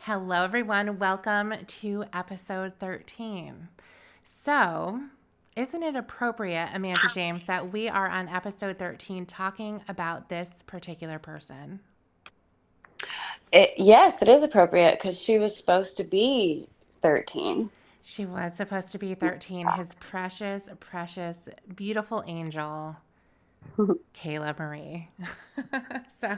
Hello, everyone. Welcome to episode 13. So, isn't it appropriate, Amanda James, that we are on episode 13 talking about this particular person? Yes, it is appropriate because she was supposed to be 13. She was supposed to be 13, his precious, precious, beautiful angel, Kayla Marie. So,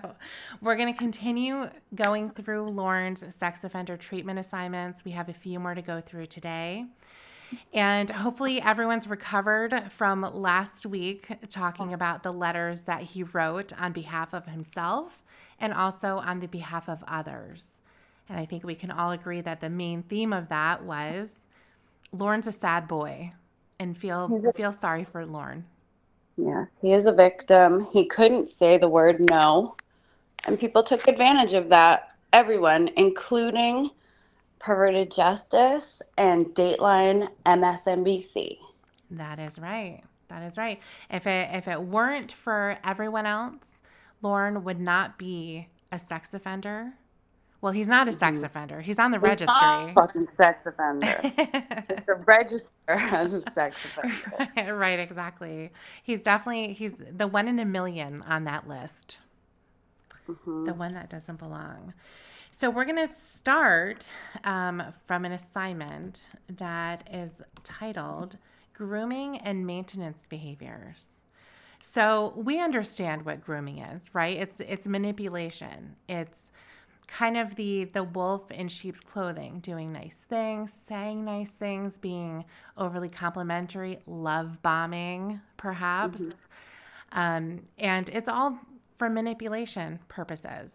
we're going to continue going through Lauren's sex offender treatment assignments. We have a few more to go through today. And hopefully, everyone's recovered from last week talking about the letters that he wrote on behalf of himself and also on the behalf of others. And I think we can all agree that the main theme of that was Lauren's a sad boy, and He's a, feel sorry for Lauren. yes, he is a victim. He couldn't say the word no, and people took advantage of that. Everyone, including Perverted Justice and Dateline MSNBC. That is right. That is right. If it weren't for everyone else, Lauren would not be a sex offender. Well, he's not a sex Mhm. offender. He's on the He's not a registry. fucking sex offender. He's a register as a sex offender. Right, exactly. He's the one in a million on that list. The Hmm. one that doesn't belong. So we're going to start from an assignment that is titled Grooming and Maintenance Behaviors. So we understand what grooming is, right? It's manipulation. It's kind of the wolf in sheep's clothing, doing nice things, saying nice things, being overly complimentary, love bombing, perhaps. Hmm. And it's all for manipulation purposes.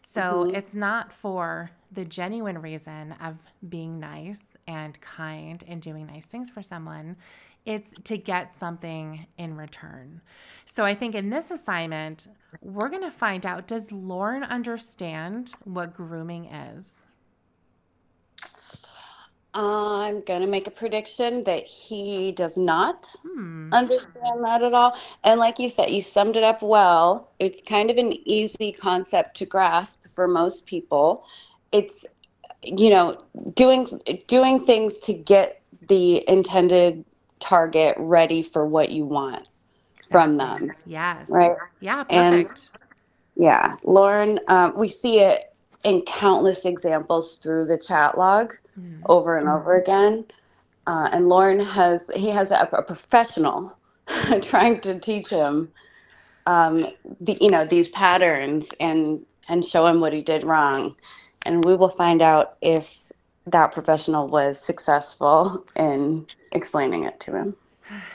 So Hmm. it's not for the genuine reason of being nice and kind and doing nice things for someone. It's to get something in return. So I think in this assignment, we're going to find out, does Lauren understand what grooming is? I'm going to make a prediction that he does not Hmm. understand that at all. And like you said, you summed it up well. It's kind of an easy concept to grasp for most people. It's, you know, doing doing things to get the intended target ready for what you want from Exactly. them, Yes. right? Yeah, And perfect. yeah, Lauren, we see it in countless examples through the chat log Mm. over and over again. And Lauren he has a professional trying to teach him these patterns and show him what he did wrong. And we will find out if that professional was successful in explaining it to him.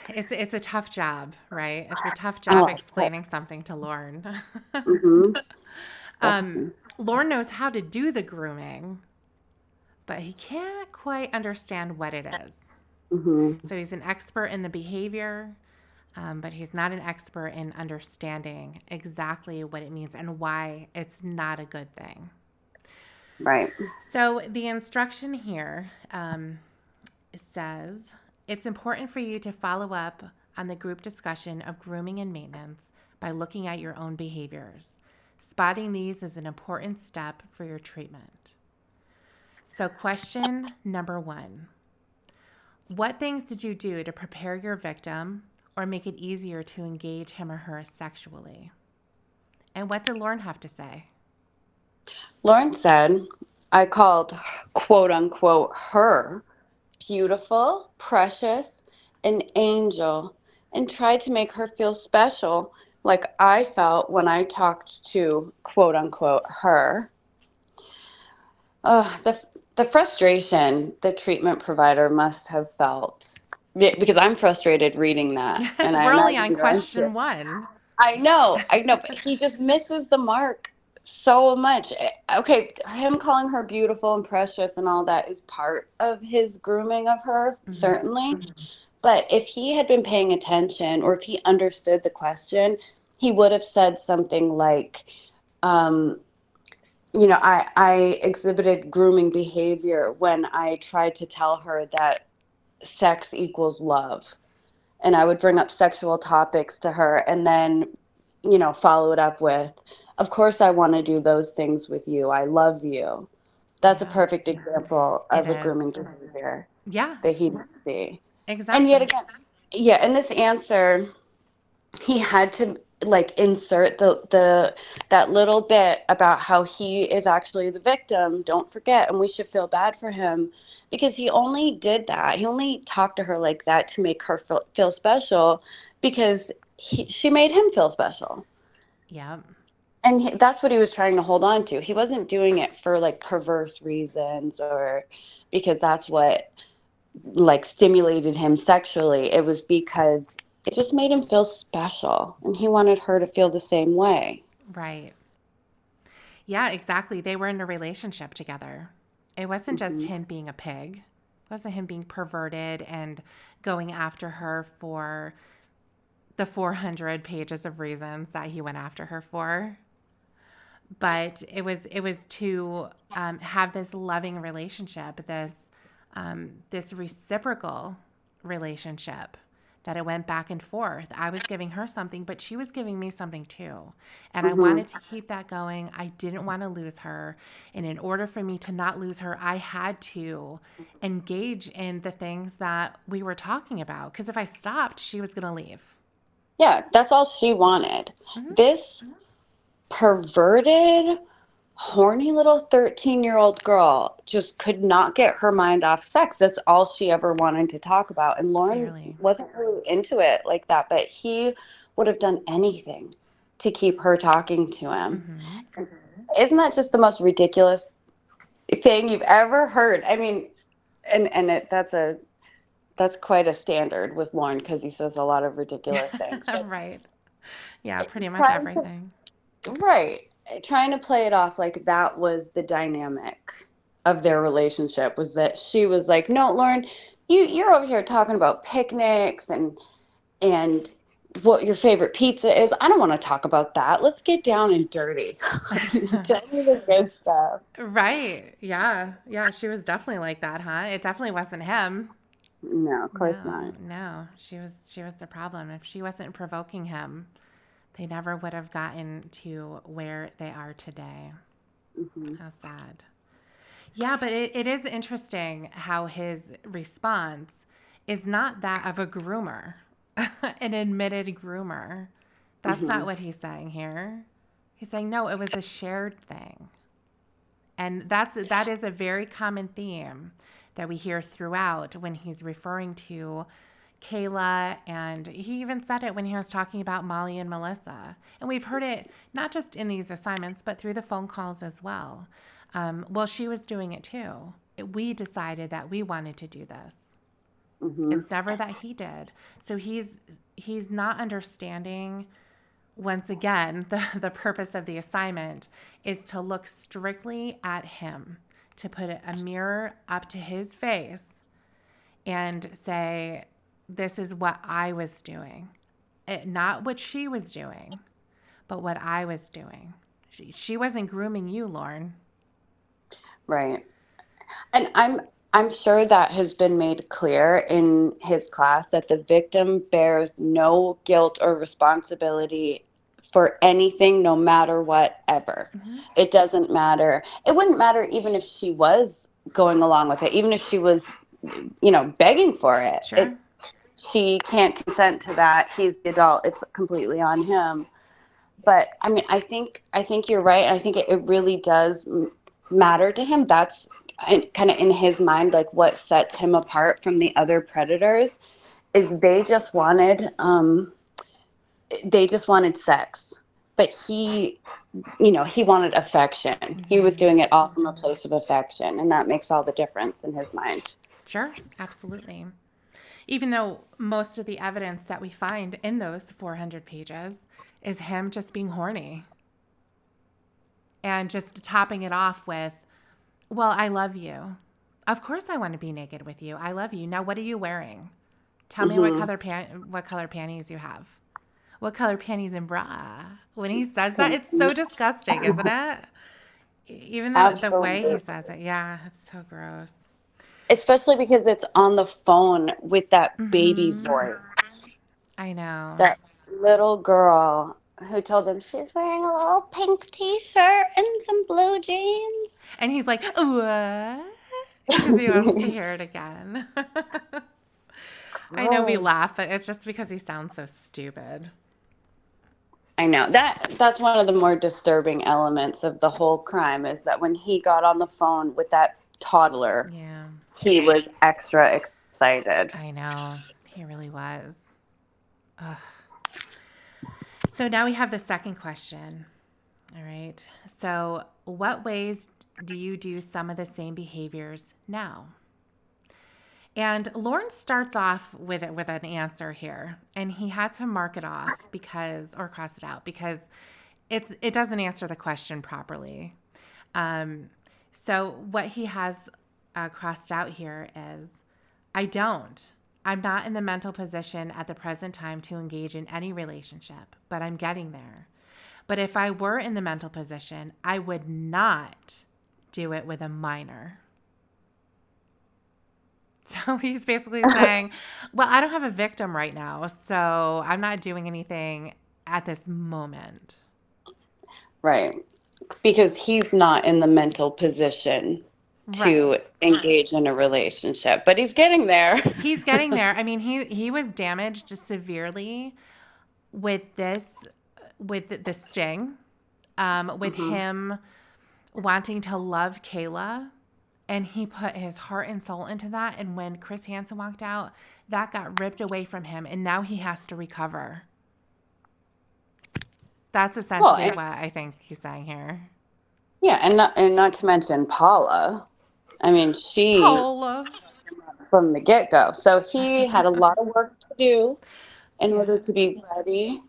It's a tough job, right? It's a tough job Oh, explaining something to Lauren. mm-hmm, definitely. Lauren knows how to do the grooming, but he can't quite understand what it is. Mm-hmm, So he's an expert in the behavior, but he's not an expert in understanding exactly what it means and why it's not a good thing. right. So the instruction here says it's important for you to follow up on the group discussion of grooming and maintenance by looking at your own behaviors. Spotting these is an important step for your treatment. So, question number one: what things did you do to prepare your victim or make it easier to engage him or her sexually? And what did Lauren have to say? Lauren said, I called quote unquote her beautiful, precious, an angel, and tried to make her feel special like I felt when I talked to quote unquote her. The frustration the treatment provider must have felt because I'm frustrated reading that, and I We're only imagine on you are too. question one. I know, but he just misses the mark so much. Okay, him calling her beautiful and precious and all that is part of his grooming of her, Mm-hmm. certainly. But if he had been paying attention or if he understood the question, he would have said something like, um, I exhibited grooming behavior when I tried to tell her that sex equals love. And I would bring up sexual topics to her and then, follow it up with, of course, I want to do those things with you. I love you. That's a Yeah, perfect example it of a is. grooming behavior Yeah, that he didn't see. And yet exactly. again, yeah, in this answer, he had to like insert the that little bit about how he is actually the victim, don't forget, and we should feel bad for him, because he only did that, he only talked to her like that to make her feel special, because she made him feel special. Yeah, And that's what he was trying to hold on to. He wasn't doing it for like perverse reasons, or because that's what like stimulated him sexually. It was because it just made him feel special, and he wanted her to feel the same way. right. Yeah, exactly. They were in a relationship together. It wasn't just Hmm. him being a pig. It wasn't him being perverted and going after her for the 400 pages of reasons that he went after her for. But it was to have this loving relationship, this reciprocal relationship, that it went back and forth. I was giving her something, but she was giving me something too. And I Hmm. wanted to keep that going. I didn't want to lose her. And in order for me to not lose her, I had to engage in the things that we were talking about. Because if I stopped, she was going to leave. Yeah, that's all she wanted. Hmm. This perverted, horny little 13-year-old girl just could not get her mind off sex. That's all she ever wanted to talk about. And Lauren Clearly. wasn't really into it like that, but he would have done anything to keep her talking to him. Hmm. Isn't that just the most ridiculous thing you've ever heard? I mean, that's quite a standard with Lauren, because he says a lot of ridiculous things. But Right. Yeah, pretty much trying to everything. right, trying to play it off like that was the dynamic of their relationship, was that she was like, "No, Lauren, you're over here talking about picnics and what your favorite pizza is. I don't want to talk about that. Let's get down and dirty. Tell me the good stuff." Right. Yeah. Yeah. She was definitely like that, huh? It definitely wasn't him. No, of course No, not. no. She was the problem. If she wasn't provoking him, they never would have gotten to where they are today. Hmm. How sad. Yeah, but it is interesting how his response is not that of a groomer, an admitted groomer. That's not Hmm. what he's saying here. He's saying, no, it was a shared thing. And that is a very common theme that we hear throughout when he's referring to Kayla, and he even said it when he was talking about Molly and Melissa. And we've heard it not just in these assignments, but through the phone calls as well. Well, she was doing it too. We decided that we wanted to do this. Hmm. It's never that he did. So he's not understanding. Once again, the purpose of the assignment is to look strictly at him, to put a mirror up to his face and say, this is what I was doing. Not what she was doing, but what I was doing. She wasn't grooming you, Lauren. Right. And I'm sure that has been made clear in his class, that the victim bears no guilt or responsibility for anything, no matter what, ever. Hmm. It doesn't matter. It wouldn't matter even if she was going along with it, even if she was, begging for it. Sure. She can't consent to that. He's the adult. It's completely on him. But I mean, I think you're right. I think it really does matter to him. That's kind of in his mind, like what sets him apart from the other predators is they just wanted sex, but he wanted affection. He was Hmm. doing it all from a place of affection, and that makes all the difference in his mind. Sure. Absolutely. Even though most of the evidence that we find in those 400 pages is him just being horny and just topping it off with, well, I love you. Of course I want to be naked with you. I love you. Now what are you wearing? Tell me Hmm. what color panties you have. What color panties and bra? When he says that, it's so disgusting, isn't it? Even though the way he Absolutely. says it, yeah, it's so gross. Especially because it's on the phone with that baby Mhm. voice. I know. That little girl. who told him she's wearing a little pink t-shirt and some blue jeans. And he's like, what? Because he wants to hear it again. I know we Gross. laugh, but it's just because he sounds so stupid. I know that's one of the more disturbing elements of the whole crime is that when he got on the phone with that toddler, Yeah, he was extra excited. I know. He really was. Ugh. So now we have the second question. All right. So, what ways do you do some of the same behaviors now? And Lawrence starts off with an answer here, and he had to mark it off because, or cross it out because it doesn't answer the question properly. Um, so what he has crossed out here is, I don't. I'm not in the mental position at the present time to engage in any relationship, but I'm getting there. But if I were in the mental position, I would not do it with a minor. So he's basically saying, well, I don't have a victim right now, so I'm not doing anything at this moment. Right. Because he's not in the mental position Right. to engage in a relationship, but he's getting there. He's getting there. I mean, he was damaged severely with this with the sting, with Hmm. him wanting to love Kayla, and he put his heart and soul into that. And when Chris Hansen walked out, that got ripped away from him, and now he has to recover. That's Well, essentially and, what I think he's saying here. yeah, and not to mention Paula. I mean, she Paula. from the get-go. So he had a lot of work to do in order to Yes. be ready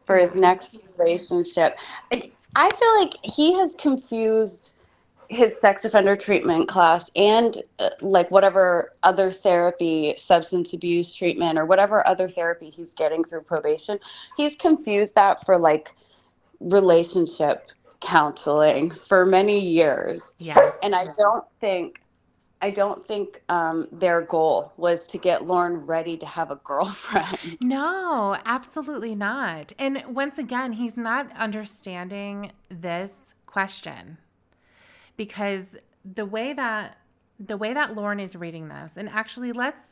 for his Yeah. next relationship. I feel like he has confused his sex offender treatment class and like whatever other therapy, substance abuse treatment, or whatever other therapy he's getting through probation. He's confused that for like relationship counseling for many years. Yes. And I don't think their goal was to get Lauren ready to have a girlfriend. No, absolutely not. And once again, he's not understanding this question because the way that Lauren is reading this, and actually let's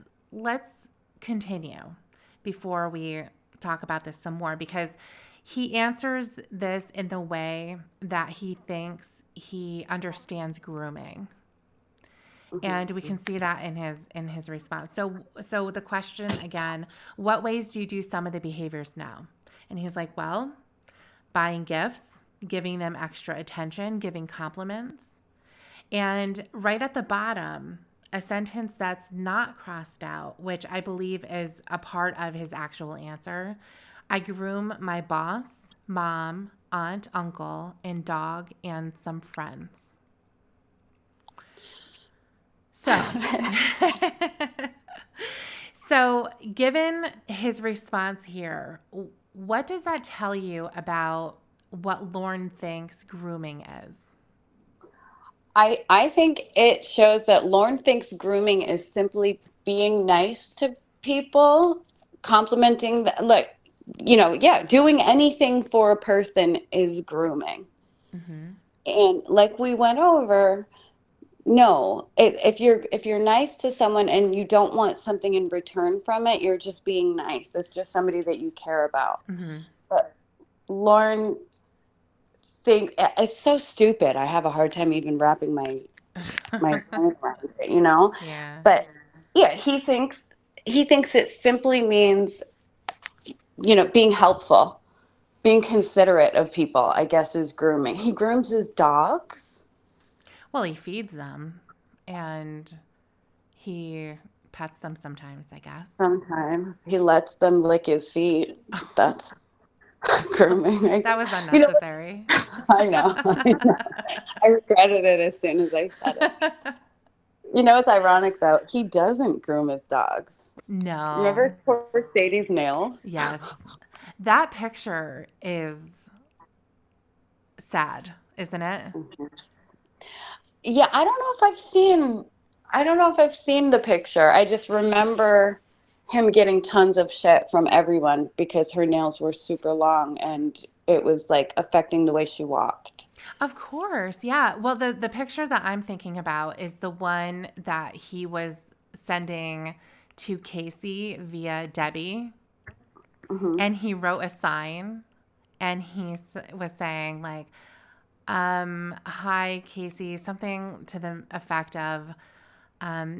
continue before we talk about this some more because he answers this in the way that he thinks he understands grooming. And we can see that in his response. So the question again, what ways do you do some of the behaviors now? And he's like, well, buying gifts, giving them extra attention, giving compliments. And right at the bottom, a sentence that's not crossed out, which I believe is a part of his actual answer. I groom my boss, mom, aunt, uncle, and dog, and some friends. So, so given his response here, what does that tell you about what Lauren thinks grooming is? I think it shows that Lauren thinks grooming is simply being nice to people, complimenting, like, yeah, doing anything for a person is grooming. Mm-hmm. And like we went over, no, if you're nice to someone and you don't want something in return from it, you're just being nice. It's just somebody that you care about. Mm-hmm. But Lauren think it's so stupid. I have a hard time even wrapping my brain around it. Yeah. But yeah, he thinks it simply means, being helpful, being considerate of people, I guess is grooming. He grooms his dogs Well, he feeds them and he pets them sometimes, I guess. sometimes. He lets them lick his feet. That's grooming. That was You know, unnecessary. I know. I know. I regretted it as soon as I said it. It's ironic though. He doesn't groom his dogs. No. Remember poor Sadie's nails? Yes. That picture is sad, isn't it? Yeah, I don't know if I've seen the picture. I just remember him getting tons of shit from everyone because her nails were super long and it was like affecting the way she walked. Of course. Yeah. Well, the picture that I'm thinking about is the one that he was sending to Casey via Debbie. Hmm. And he wrote a sign and was saying, like, hi, Casey, something to the effect of,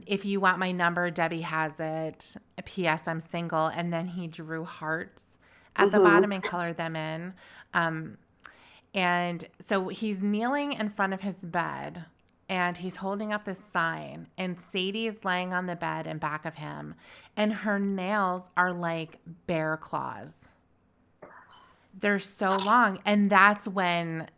if you want my number, Debbie has it. P.S. I'm single. And then he drew hearts at the Hmm. bottom and colored them in. Um, and so he's kneeling in front of his bed and he's holding up this sign. And Sadie's laying on the bed in back of him. And her nails are like bear claws. They're so long. And that's when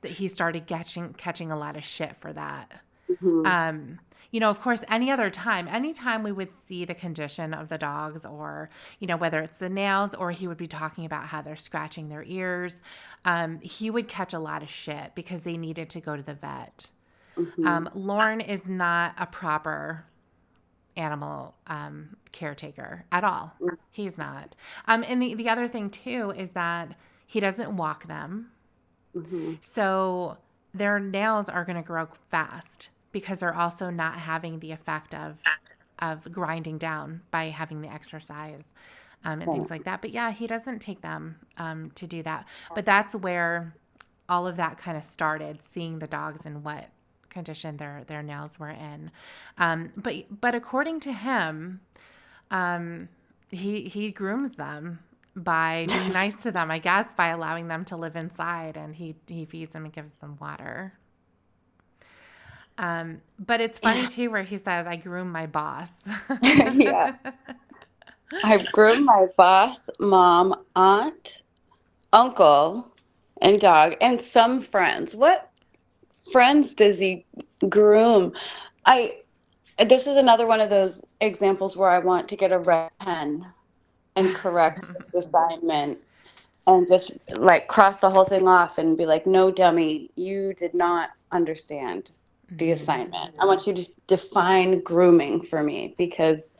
he started catching a lot of shit for that. Hmm. Um, of course, anytime we would see the condition of the dogs, or, whether it's the nails, or he would be talking about how they're scratching their ears, he would catch a lot of shit because they needed to go to the vet. Hmm. Lauren is not a proper animal caretaker at all. He's not. And the other thing, too, is that he doesn't walk them. Hmm. So their nails are going to grow fast because they're also not having the effect of grinding down by having the exercise and things like that. But yeah, he doesn't take them to do that. But that's where all of that kind of started, seeing the dogs and what condition their nails were in. But according to him, he grooms them by being nice to them, I guess, by allowing them to live inside, and he feeds them and gives them water. But it's funny Yeah. too, where he says, "I groom my boss." Yeah. I've groomed my boss, mom, aunt, uncle, and dog, and some friends. What friends does he groom? I This is another one of those examples where I want to get a red pen and correct this assignment and just like cross the whole thing off and be like, no, dummy, you did not understand the assignment. I want you to define grooming for me because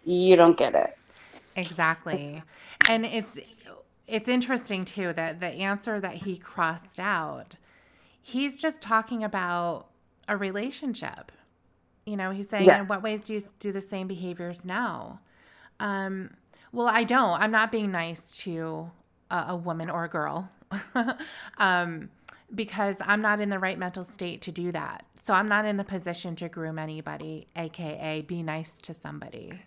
you don't get it. Exactly. And it's interesting too that the answer that he crossed out, he's just talking about a relationship. He's saying, Yeah. in what ways do you do the same behaviors now? Um, well, I don't. I'm not being nice to a woman or a girl um, because I'm not in the right mental state to do that. So I'm not in the position to groom anybody, AKA be nice to somebody.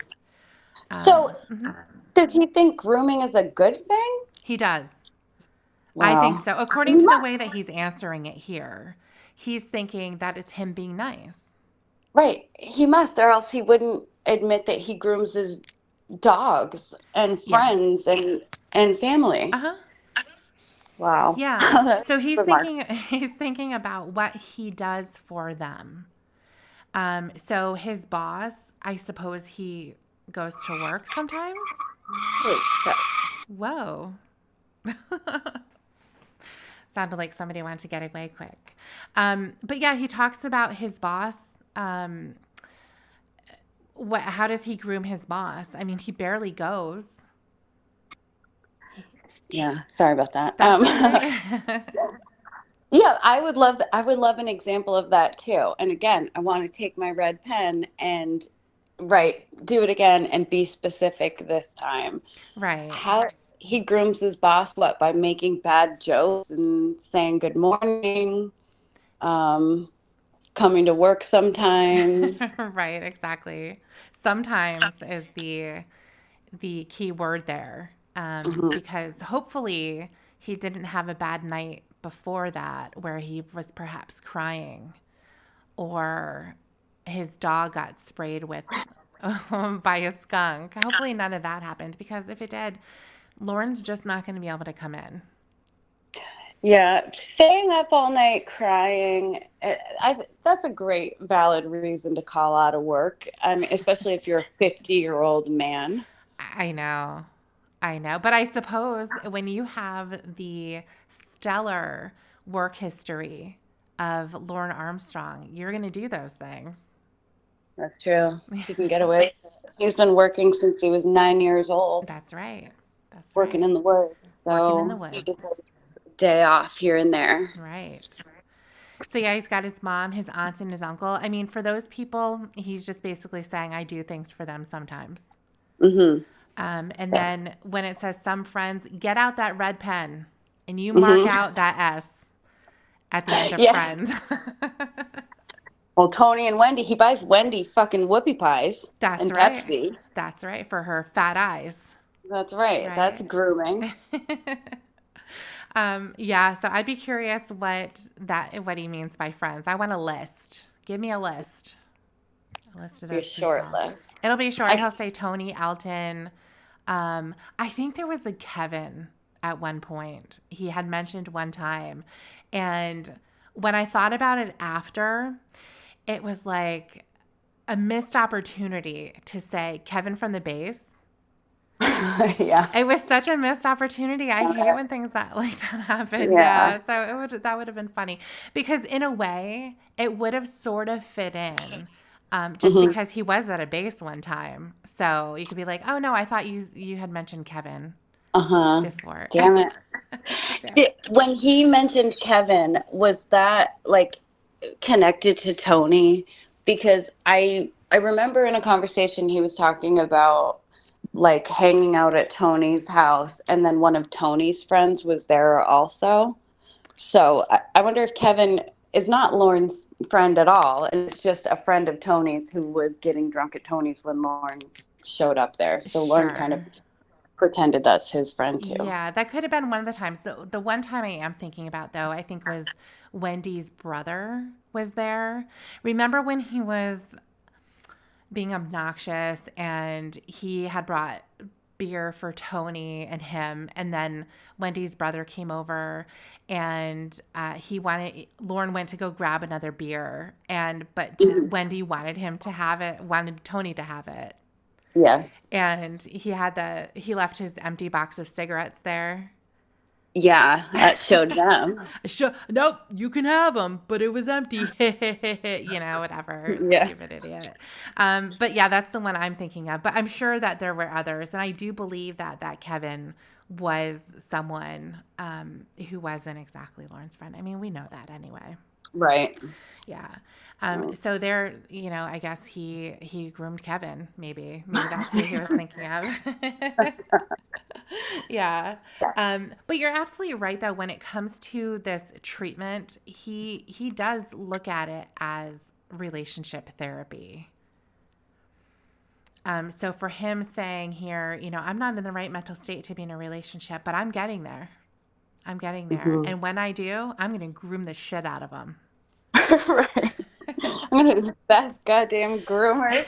So, Mhm. does he think grooming is a good thing? He does. I think Well, so. he According to the must. way that he's answering it here, he's thinking that it's him being nice. Right. He must, or else he wouldn't admit that he grooms his dogs and Yes. friends and Uh family. huh. Wow. Yeah. That's So he's remarkable. thinking he's thinking about what he does for them. So his boss, I suppose he goes to work sometimes. Holy shit. Whoa. Sounded like somebody wanted to get away quick. But yeah, he talks about his boss. Um, how does he groom his boss? I mean, he barely goes. Yeah, sorry about that. That's okay. Yeah, I would love an example of that too. And again, I want to take my red pen and do it again and be specific this time. Right. How he grooms his boss, what, by making bad jokes and saying good morning, um, coming to work sometimes. Right, exactly. Sometimes is the key word there, Hmm. because hopefully he didn't have a bad night before that where he was perhaps crying, or his dog got sprayed with by a skunk. Hopefully none of that happened, because if it did, Lauren's just not going to be able to come in. Yeah, staying up all night crying, that's a great valid reason to call out of work. I mean, especially if you're a 50-year-old man. I know. I know. But I suppose when you have the stellar work history of Lauren Armstrong, you're going to do those things. That's true. He can get away. He's been working since he was 9 years old, That's right. That's working right. in the woods. Working in the So he woods. deserves. day off here and there. Right. So yeah, he's got his mom, his aunts, and his uncle. I mean, for those people, he's just basically saying, I do things for them sometimes. Mm-hmm. And then when it says some friends, get out that red pen and you mark Mm-hmm. out that S at the end of Yeah. friends. Well, Tony and Wendy, he buys Wendy fucking whoopie pies That's and right. Pepsi. That's right. For her fat eyes. That's right. That's Right. grooming. Yeah, so I'd be curious what he means by friends. I want a list. Give me a list. A list of Your those short people. list. It'll be short. I He'll say Tony, Alton. I think there was a Kevin at one point. He had mentioned one time. And when I thought about it after, it was like a missed opportunity to say Kevin from the base. yeah. It was such a missed opportunity. I hate when things that like that happen. Yeah. Yeah, so that would have been funny because in a way it would have sort of fit in, just Mm-hmm. because he was at a base one time. So you could be like, oh no, I thought you had mentioned Kevin Uh-huh. before. Damn it. Damn it. When he mentioned Kevin, was that like connected to Tony? Because I remember in a conversation he was talking about like hanging out at Tony's house, and then one of Tony's friends was there also. So I wonder if Kevin is not Lauren's friend at all, and it's just a friend of Tony's who was getting drunk at Tony's when Lauren showed up there. So Lauren kind of Sure. pretended that's his friend too. Yeah, that could have been one of the times. The one time I am thinking about, though, I think was Wendy's brother was there. Remember when he was being obnoxious and he had brought beer for Tony and him, and then Wendy's brother came over and Lauren went to go grab another beer, Mhm. Wendy wanted him to have it, wanted Tony to have it. Yes. And he left his empty box of cigarettes there. Yeah, that showed them. Sure, nope, you can have them, but it was empty. Whatever, Yes. stupid idiot. But yeah, that's the one I'm thinking of. But I'm sure that there were others, and I do believe that Kevin was someone who wasn't exactly Lauren's friend. I mean, we know that anyway. Right. Yeah. So there, I guess he groomed Kevin. Maybe that's who he was thinking of. Yeah. But you're absolutely right though. When it comes to this treatment, he does look at it as relationship therapy. So for him saying here, I'm not in the right mental state to be in a relationship, but I'm getting there. I'm getting there. Hmm. And when I do, I'm going to groom the shit out of him. Right. I'm gonna be the best goddamn groomer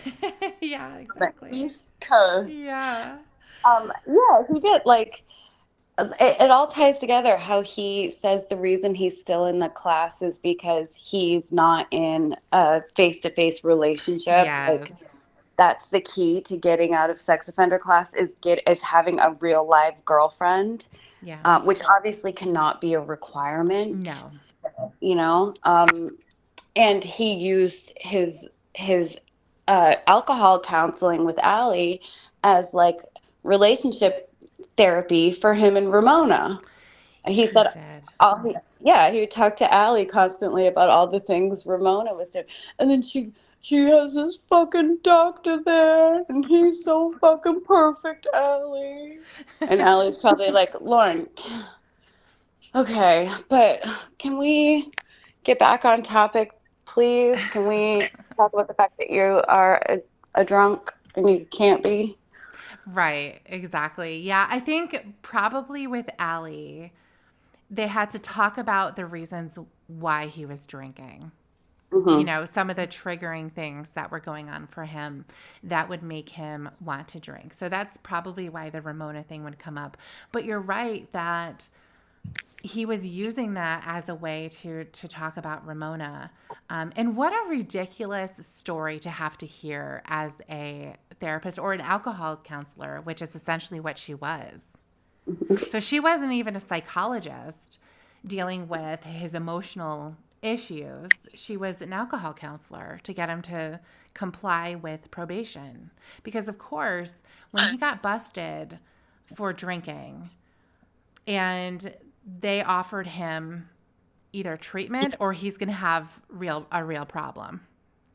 Yeah, on the exactly. East Coast. Yeah. Yeah, he did like it all ties together how he says the reason he's still in the class is because he's not in a face-to-face relationship. Yes. Like that's the key to getting out of sex offender class is having a real live girlfriend, Yeah. which obviously cannot be a requirement, No. you know. And he used his alcohol counseling with Allie as like relationship therapy for him and Ramona. He He said did. he would talk to Allie constantly about all the things Ramona was doing. And then she has this fucking doctor there and he's so fucking perfect, Allie. And Allie's probably like, Lauren, okay, but can we get back on topic, please? Can we talk about the fact that you are a drunk and you can't be? Right, exactly. Yeah, I think probably with Allie, they had to talk about the reasons why he was drinking. Hmm. Some of the triggering things that were going on for him that would make him want to drink. So that's probably why the Ramona thing would come up. But you're right that he was using that as a way to talk about Ramona. And what a ridiculous story to have to hear as a therapist or an alcohol counselor, which is essentially what she was. So she wasn't even a psychologist dealing with his emotional issues. She was an alcohol counselor to get him to comply with probation. Because, of course, when he got busted for drinking, and they offered him either treatment or he's going to have a real problem.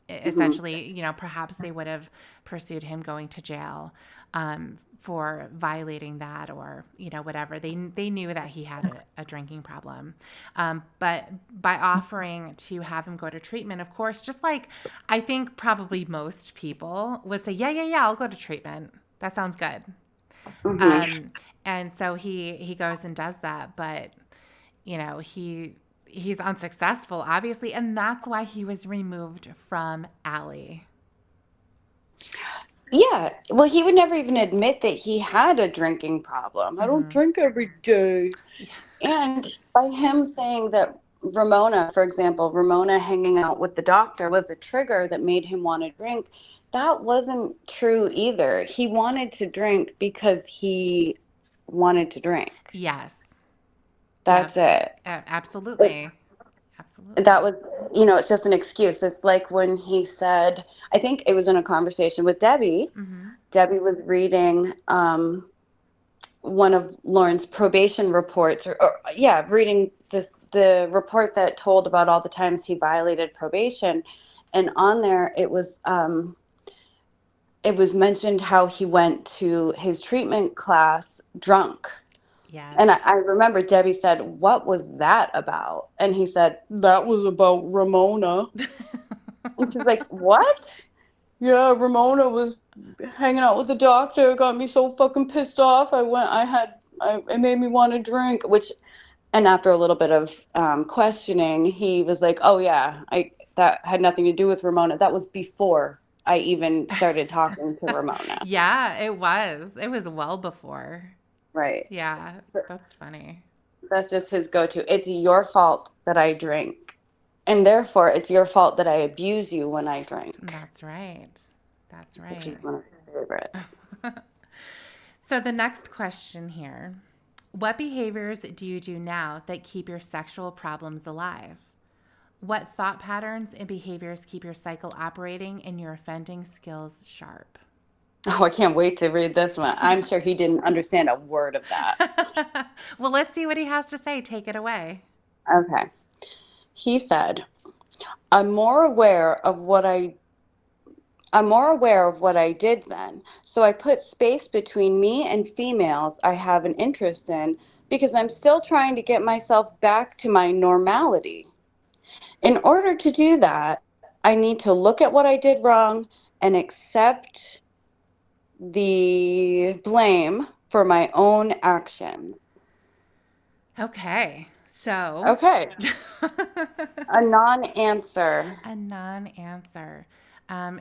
Mhm. Essentially, perhaps they would have pursued him going to jail for violating that, or whatever. They knew that he had a drinking problem, but by offering to have him go to treatment, of course, just like I think probably most people would say, yeah, yeah, yeah, I'll go to treatment. That sounds good. Mhm. Um, and so he goes and does that, but he's unsuccessful, obviously, and that's why he was removed from Allie. Yeah. Well, he would never even admit that he had a drinking problem. I don't Mm-hmm. drink every day. Yeah. And by him saying that Ramona, for example, Ramona hanging out with the doctor was a trigger that made him want to drink, that wasn't true either. He wanted to drink because he wanted to drink. Yes. Yep. That's it. It Absolutely. that Absolutely. was, it's just an excuse. It's like when he said, I think it was in a conversation with Debbie. Mm-hmm. Debbie was reading one of Lauren's probation reports, or yeah, reading the report that told about all the times he violated probation, and on there it was mentioned how he went to his treatment class drunk. Yes. And I remember Debbie said, "What was that about?" And he said, "That was about Ramona." And she's like, "What?" "Yeah, Ramona was hanging out with the doctor, got me so fucking pissed off. It made me want to drink." Which, and after a little bit of questioning, he was like, "Oh yeah, I that had nothing to do with Ramona. That was before I even started talking to Ramona." Yeah, it was. It was well before. Right. Yeah, that's funny. That's just his go-to. "It's your fault that I drink, and therefore it's your fault that I abuse you when I drink," That's right. That's which right. is one of his favorites. So the next question here. What behaviors do you do now that keep your sexual problems alive? What thought patterns and behaviors keep your cycle operating and your offending skills sharp? Oh, I can't wait to read this one. I'm sure he didn't understand a word of that. Well, let's see what he has to say. Take it away. Okay. He said, I'm more aware of what I I'm more aware of what I did then. So I put space between me and females I have an interest in because I'm still trying to get myself back to my normality. In order to do that, I need to look at what I did wrong and accept the blame for my own actions. Okay. So, Okay, a non-answer. a non answer.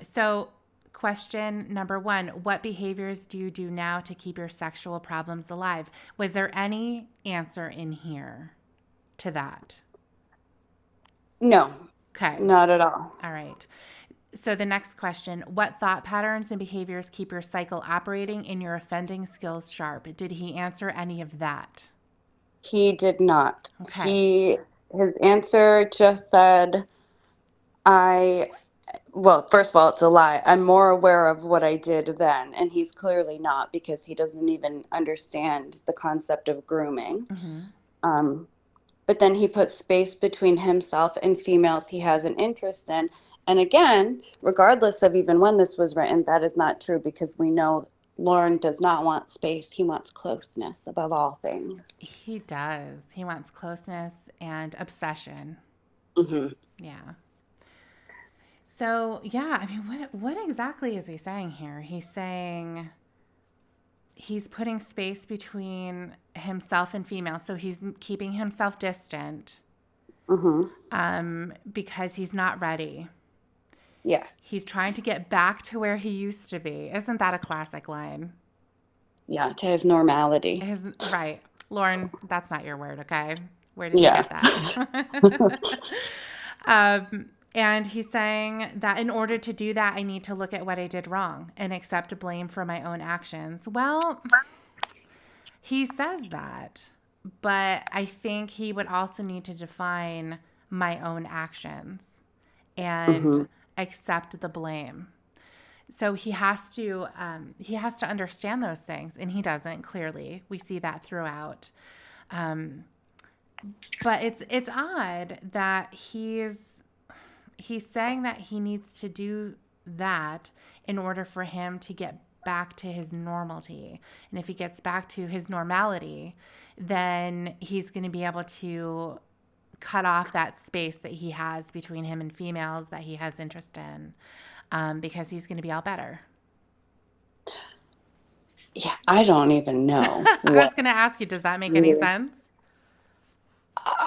So, question number one: what behaviors do you do now to keep your sexual problems alive? Was there any answer in here to that? No, Okay. not at all. All right. So, the next question: what thought patterns and behaviors keep your cycle operating and your offending skills sharp? Did he answer any of that? He did not. Okay. His answer just said, I, well, first of all, it's a lie. I'm more aware of what I did then. And he's clearly not because he doesn't even understand the concept of grooming. Mm-hmm. Um, but then he puts space between himself and females he has an interest in. And again, regardless of even when this was written, that is not true because we know Lauren does not want space. He wants closeness above all things. He does. He wants closeness and obsession. Hmm. Yeah. So, yeah, I mean, what exactly is he saying here? He's saying he's putting space between himself and females, so he's keeping himself distant Hmm. because he's not ready. Yeah. He's trying to get back to where he used to be. Isn't that a classic line? Yeah. To his normality. Right. Lauren, that's not your word, okay? Where did you Yeah. get that? And he's saying that in order to do that, I need to look at what I did wrong and accept blame for my own actions. Well, he says that, but I think he would also need to define my own actions Hmm. and accept the blame. So he has to understand those things, and he doesn't. Clearly, we see that throughout. Um, But it's odd that he's saying that he needs to do that in order for him to get back to his normality. And if he gets back to his normality, then he's going to be able to cut off that space that he has between him and females that he has interest in, because he's going to be all better. Yeah, I don't even know I was what going to ask you, does that make any really. sense?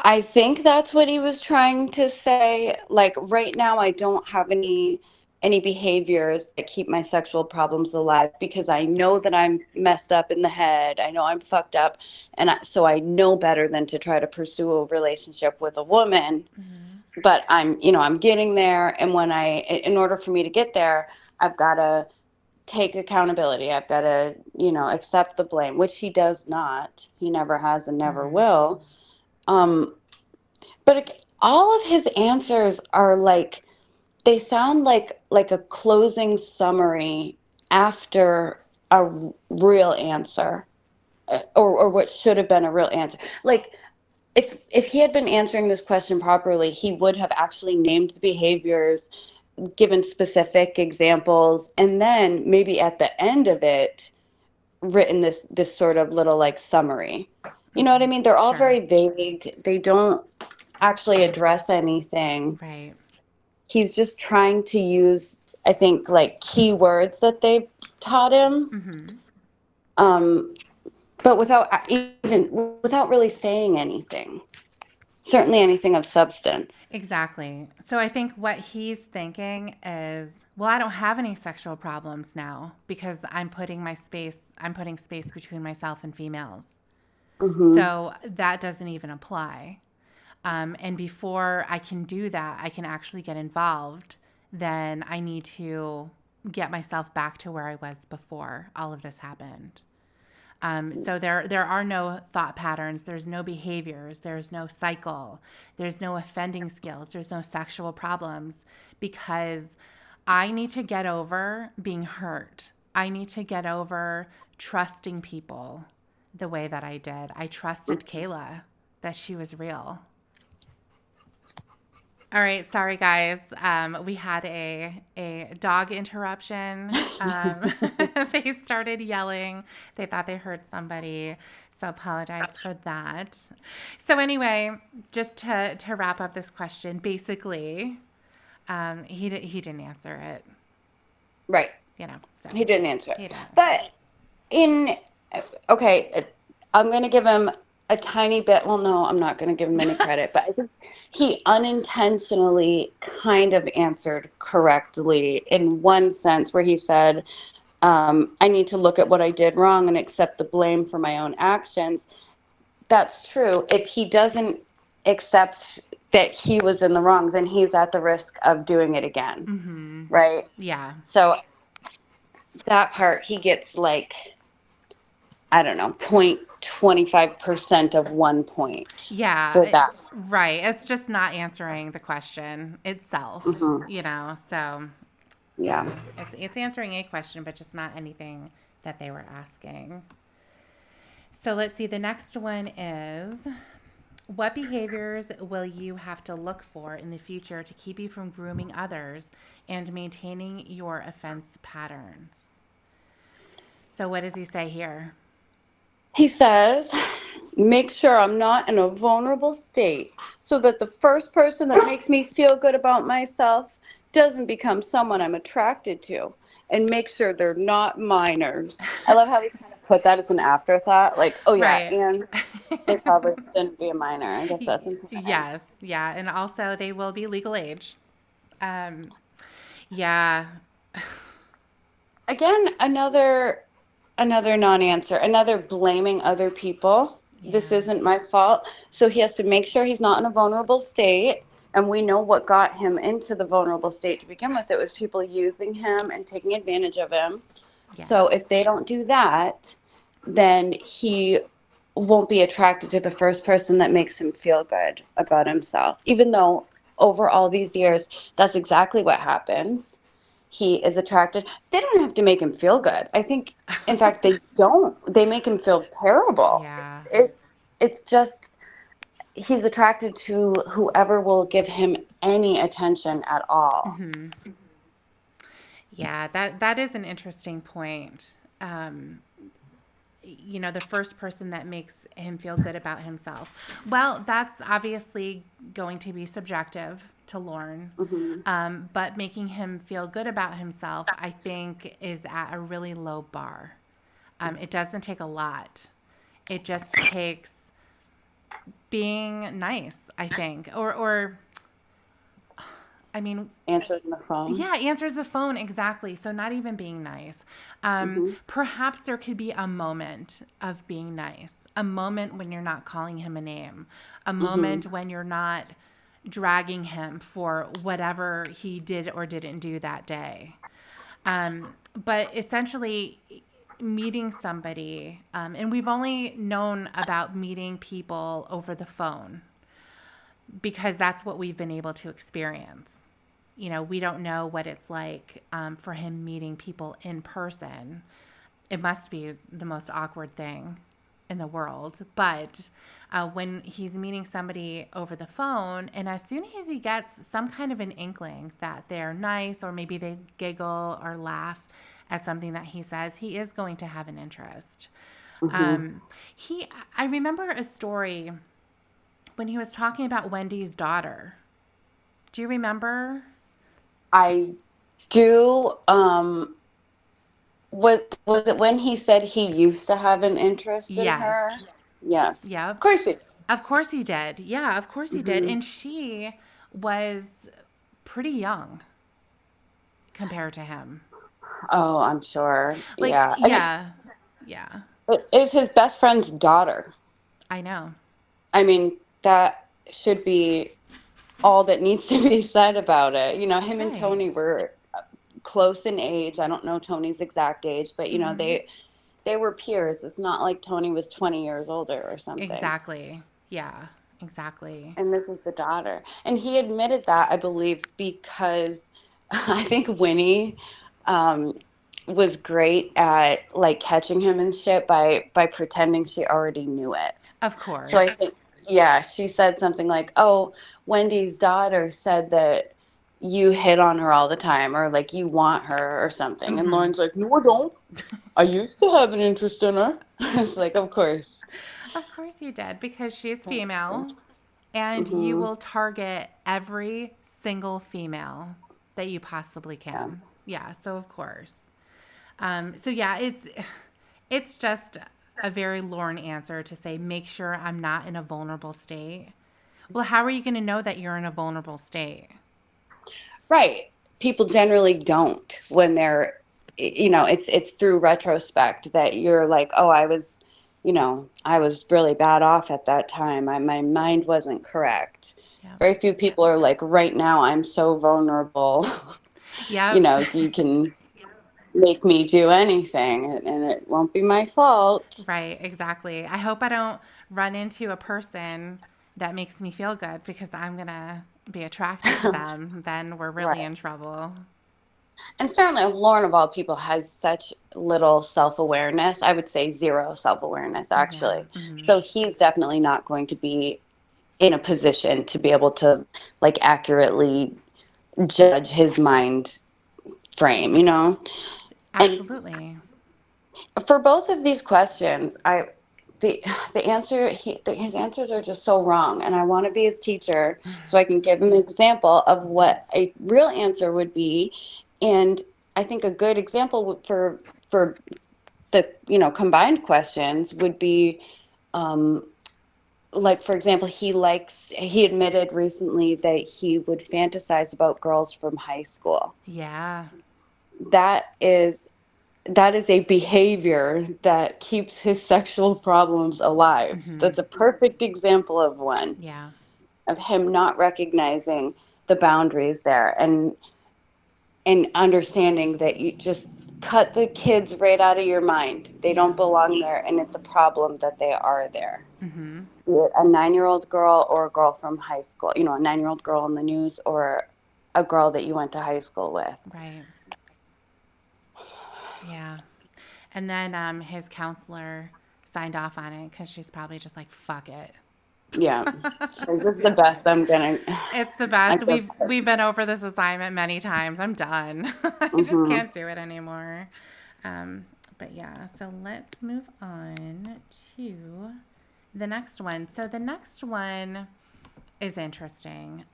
I think that's what he was trying to say. Like right now I don't have any behaviors that keep my sexual problems alive because I know that I'm messed up in the head. I know I'm fucked up and so I know better than to try to pursue a relationship with a woman. Mm-hmm. But I'm getting there, and in order for me to get there, I've got to take accountability. I've got to, accept the blame, which he does not. He never has and never Mm-hmm. will. Um, but all of his answers are like they sound like a closing summary after a real answer, or what should have been a real answer. Like if he had been answering this question properly, he would have actually named the behaviors, given specific examples, and then maybe at the end of it written this sort of little like summary. You know what Mm-hmm. I mean? They're all Sure. very vague. They don't actually address anything. Right. He's just trying to use, I think, like keywords that they taught him, Mm-hmm. um, but without really saying anything. Certainly anything of substance. Exactly. So I think what he's thinking is, well, I don't have any sexual problems now because I'm putting space between myself and females. Hmm. So that doesn't even apply. And before I can do that, I can actually get involved, then I need to get myself back to where I was before all of this happened. So there are no thought patterns, there's no behaviors, there's no cycle, there's no offending skills, there's no sexual problems, because I need to get over being hurt. I need to get over trusting people the way that I did. I trusted Kayla that she was real. All right, sorry guys. We had a dog interruption. They started yelling. They thought they heard somebody, so apologize for that. So anyway, just to wrap up this question, basically, he didn't answer it. Right. You know, so He didn't answer he it. didn't answer But it. in okay, I'm going to give him a tiny bit. Well, no, I'm not going to give him any credit, but I think he unintentionally kind of answered correctly in one sense where he said, I need to look at what I did wrong and accept the blame for my own actions. That's true. If he doesn't accept that he was in the wrong, then he's at the risk of doing it again. Mm-hmm. Right. Yeah. So that part he gets like, I don't know, 0.25% of 1 point Yeah, for that. right. It's just not answering the question itself, Hmm. So Yeah. it's answering a question, but just not anything that they were asking. So let's see. The next one is, what behaviors will you have to look for in the future to keep you from grooming others and maintaining your offense patterns? So what does he say here? He says, make sure I'm not in a vulnerable state so that the first person that makes me feel good about myself doesn't become someone I'm attracted to. And make sure they're not minors. I love how he kind of put that as an afterthought. Like, oh, yeah, Right. and they probably shouldn't be a minor. I guess that's important. Yes, yeah, and also they will be legal age. Um, yeah, Again, another non-answer, another blaming other people. This yeah, isn't my fault. So he has to make sure he's not in a vulnerable state. And we know what got him into the vulnerable state to begin with. It was people using him and taking advantage of him. yes, So if they don't do that, then he won't be attracted to the first person that makes him feel good about himself. Even though over all these years, that's exactly what happens. He is attracted. They don't have to make him feel good. I think, in fact, they don't. They make him feel terrible. yeah, It's just he's attracted to whoever will give him any attention at all. Hmm. Yeah, that is an interesting point. Um, the first person that makes him feel good about himself. Well, that's obviously going to be subjective to Lorne. Hmm. But making him feel good about himself, I think, is at a really low bar. It doesn't take a lot. It just takes being nice, I think. Or I mean, Answering the phone. yeah, answers the phone exactly. So not even being nice. Hmm. Perhaps there could be a moment of being nice, a moment when you're not calling him a name, a Hmm. moment when you're not dragging him for whatever he did or didn't do that day. But essentially, meeting somebody, and we've only known about meeting people over the phone because that's what we've been able to experience. We don't know what it's like for him meeting people in person. It must be the most awkward thing in the world. But when he's meeting somebody over the phone, and as soon as he gets some kind of an inkling that they're nice, or maybe they giggle or laugh at something that he says, he is going to have an interest. Hmm. Um, I remember a story when he was talking about Wendy's daughter. Do you remember? I do. Was it when he said he used to have an interest in Yes. her? Yes, of Yep. course he. Of course he did. Yeah, of course he did. Hmm. And she was pretty young compared to him. Oh, I'm sure. Like, Yeah, and yeah. Yeah. it is his best friend's daughter. I know. I mean, that should be all that needs to be said about it. Him and Right. Tony were close in age. I don't know Tony's exact age, but Mhm. they were peers. It's not like Tony was 20 years older or something. Exactly. Yeah. Exactly. And this is the daughter. And he admitted that, I believe, because I think Winnie um, was great at like catching him and shit by pretending she already knew it. Of So course. I think, yeah, she said something like, "Oh, Wendy's daughter said that you hit on her all the time, or like you want her or something." And Mhm. Lauren's like, "No, I don't. I used to have an interest in her." It's like, of course. Of course you did because she's female and you Mm-hmm. will target every single female that you possibly Yeah. can. Yeah, so of course. So yeah, it's just a very Lorne answer to say make sure I'm not in a vulnerable state. Well, how are you going to know that you're in a vulnerable state? Right. People generally don't when it's through retrospect that you're like, "Oh, I was really bad off at that time. My mind wasn't correct." Yep. Very few people are like, "Right now I'm so vulnerable." Yep. You can make me do anything and it won't be my fault. Right, exactly. I hope I don't run into a person that makes me feel good because I'm going to be attracted to them. Then we're really Right. in trouble. And certainly Lauren of all people has such little self-awareness. I would say zero self-awareness Yeah. actually. Hmm. So he's definitely not going to be in a position to be able to like accurately judge his mind frame. And Absolutely. for both of these questions, the the his answers are just so wrong, and I want to be his teacher so I can give him an example of what a real answer would be. And I think a good example for the combined questions would be um, like, for example, he admitted recently that he would fantasize about girls from high school. Yeah. That is that is a behavior that keeps his sexual problems alive. Hmm. That's a perfect example of one, Yeah. of him not recognizing the boundaries there and understanding that you just cut the kids right out of your mind. They Yeah. don't belong there, and it's a problem that they are there. Hmm. Be it a 9-year-old girl or a girl from high school, a 9-year-old girl in the news or a girl that you went to high school with. Right. Yeah. And then his counselor signed off on it because she's probably just like, fuck it. Yeah. This is the best I'm gonna. It's the I best. feel bad. We've been over this assignment many times. I'm done. I just Hmm. can't do it anymore. Um, but yeah, so let's move on to the next one. So the next one is interesting.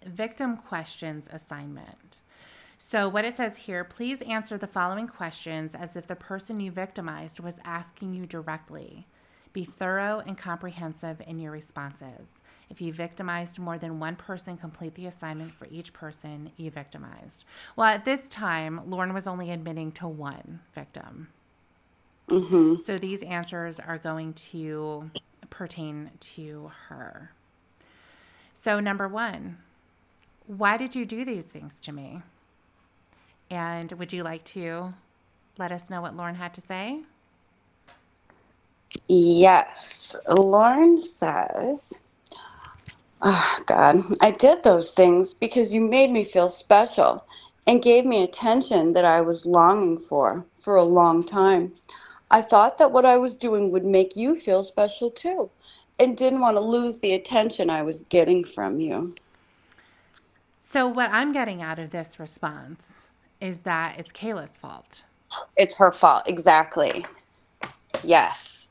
Victim questions assignment. So, what it says here, please answer the following questions as if the person you victimized was asking you directly. Be thorough and comprehensive in your responses. If you victimized more than one person, complete the assignment for each person you victimized. Well, at this time, Lauren was only admitting to one victim. Hmm. So, these answers are going to pertain to her. So, number one, why did you do these things to me? And would you like to let us know what Lauren had to say? Yes. Lauren says, oh, God, I did those things because you made me feel special and gave me attention that I was longing for a long time. I thought that what I was doing would make you feel special too, and didn't want to lose the attention I was getting from you. So, what I'm getting out of this response is that it's Kayla's fault. It's her fault. Exactly. Yes.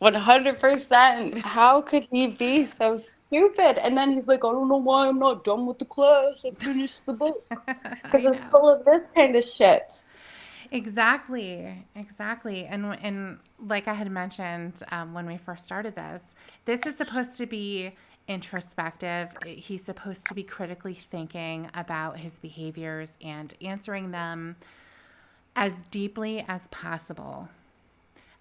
100%. How could he be so stupid? And then he's like, I don't know why I'm not done with the class. I finished the book. I Because it's know. full of this kind of shit. Exactly, exactly. And like I had mentioned when we first started this is supposed to be introspective. He's supposed to be critically thinking about his behaviors and answering them as deeply as possible,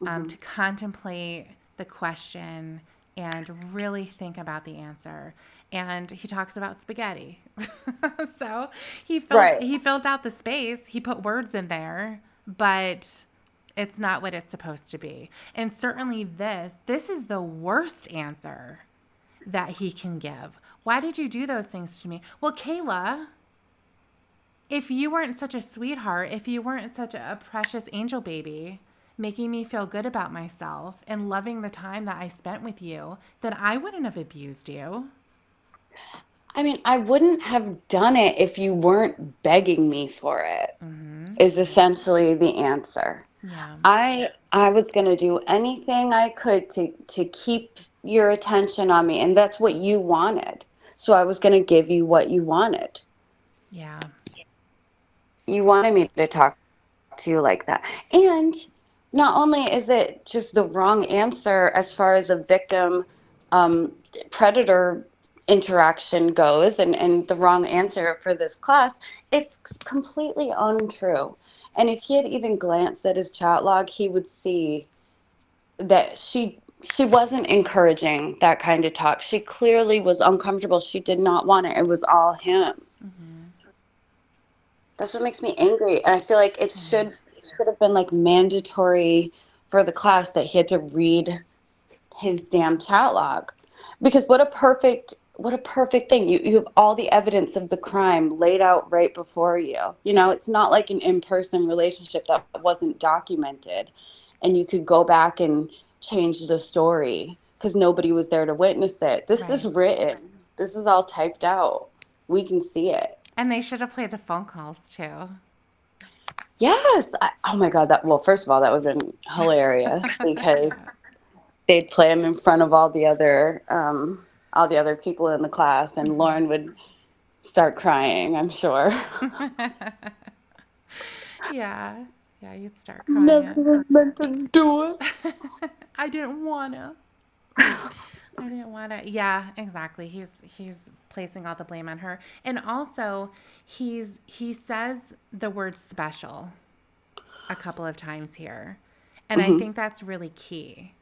Hmm. to contemplate the question and really think about the answer. And he talks about spaghetti. So Right. he filled out the space, he put words in there, but it's not what it's supposed to be. And certainly this is the worst answer that he can give. Why did you do those things to me? Well, Kayla, if you weren't such a sweetheart, if you weren't such a precious angel baby, making me feel good about myself and loving the time that I spent with you, then I wouldn't have abused you. I mean, I wouldn't have done it if you weren't begging me for it, Mm-hmm. is essentially the answer. Yeah. I was going to do anything I could to keep your attention on me, and that's what you wanted. So I was going to give you what you wanted. Yeah. You wanted me to talk to you like that. And not only is it just the wrong answer as far as a victim um, predator interaction goes, and the wrong answer for this class, it's completely untrue. And if he had even glanced at his chat log, he would see that she wasn't encouraging that kind of talk. She clearly was uncomfortable. She did not want it. It was all him. Mm-hmm. That's what makes me angry. And I feel like I know. it should have been like mandatory for the class that he had to read his damn chat log. Because what a perfect thing. You have all the evidence of the crime laid out right before you. You know, it's not like an in-person relationship that wasn't documented and you could go back and change the story because nobody was there to witness it. This is Right. written. This is all typed out. We can see it. And they should have played the phone calls too. Yes. Oh my God. That, well, first of all, that would have been hilarious because Yeah. they'd play him in front of all the other people in the class, and Lauren Mm-hmm. would start crying, I'm sure. Yeah. Yeah, you'd start Never crying. was meant to do it. I didn't wanna. I didn't want to. Yeah, exactly. He's placing all the blame on her, and also he says the word special a couple of times here, and I Hmm. think that's really key.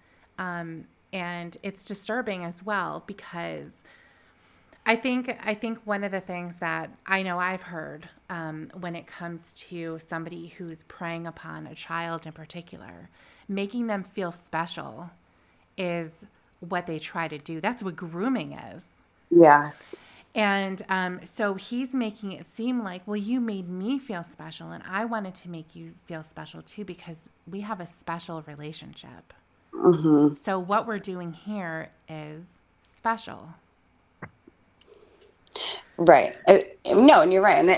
And it's disturbing as well because I think one of the things that I know I've heard when it comes to somebody who's preying upon a child in particular, making them feel special is what they try to do. That's what grooming is. Yes. And so he's making it seem like, well, you made me feel special, and I wanted to make you feel special too because we have a special relationship. Hmm. So what we're doing here is special. Right. No, and you're right. And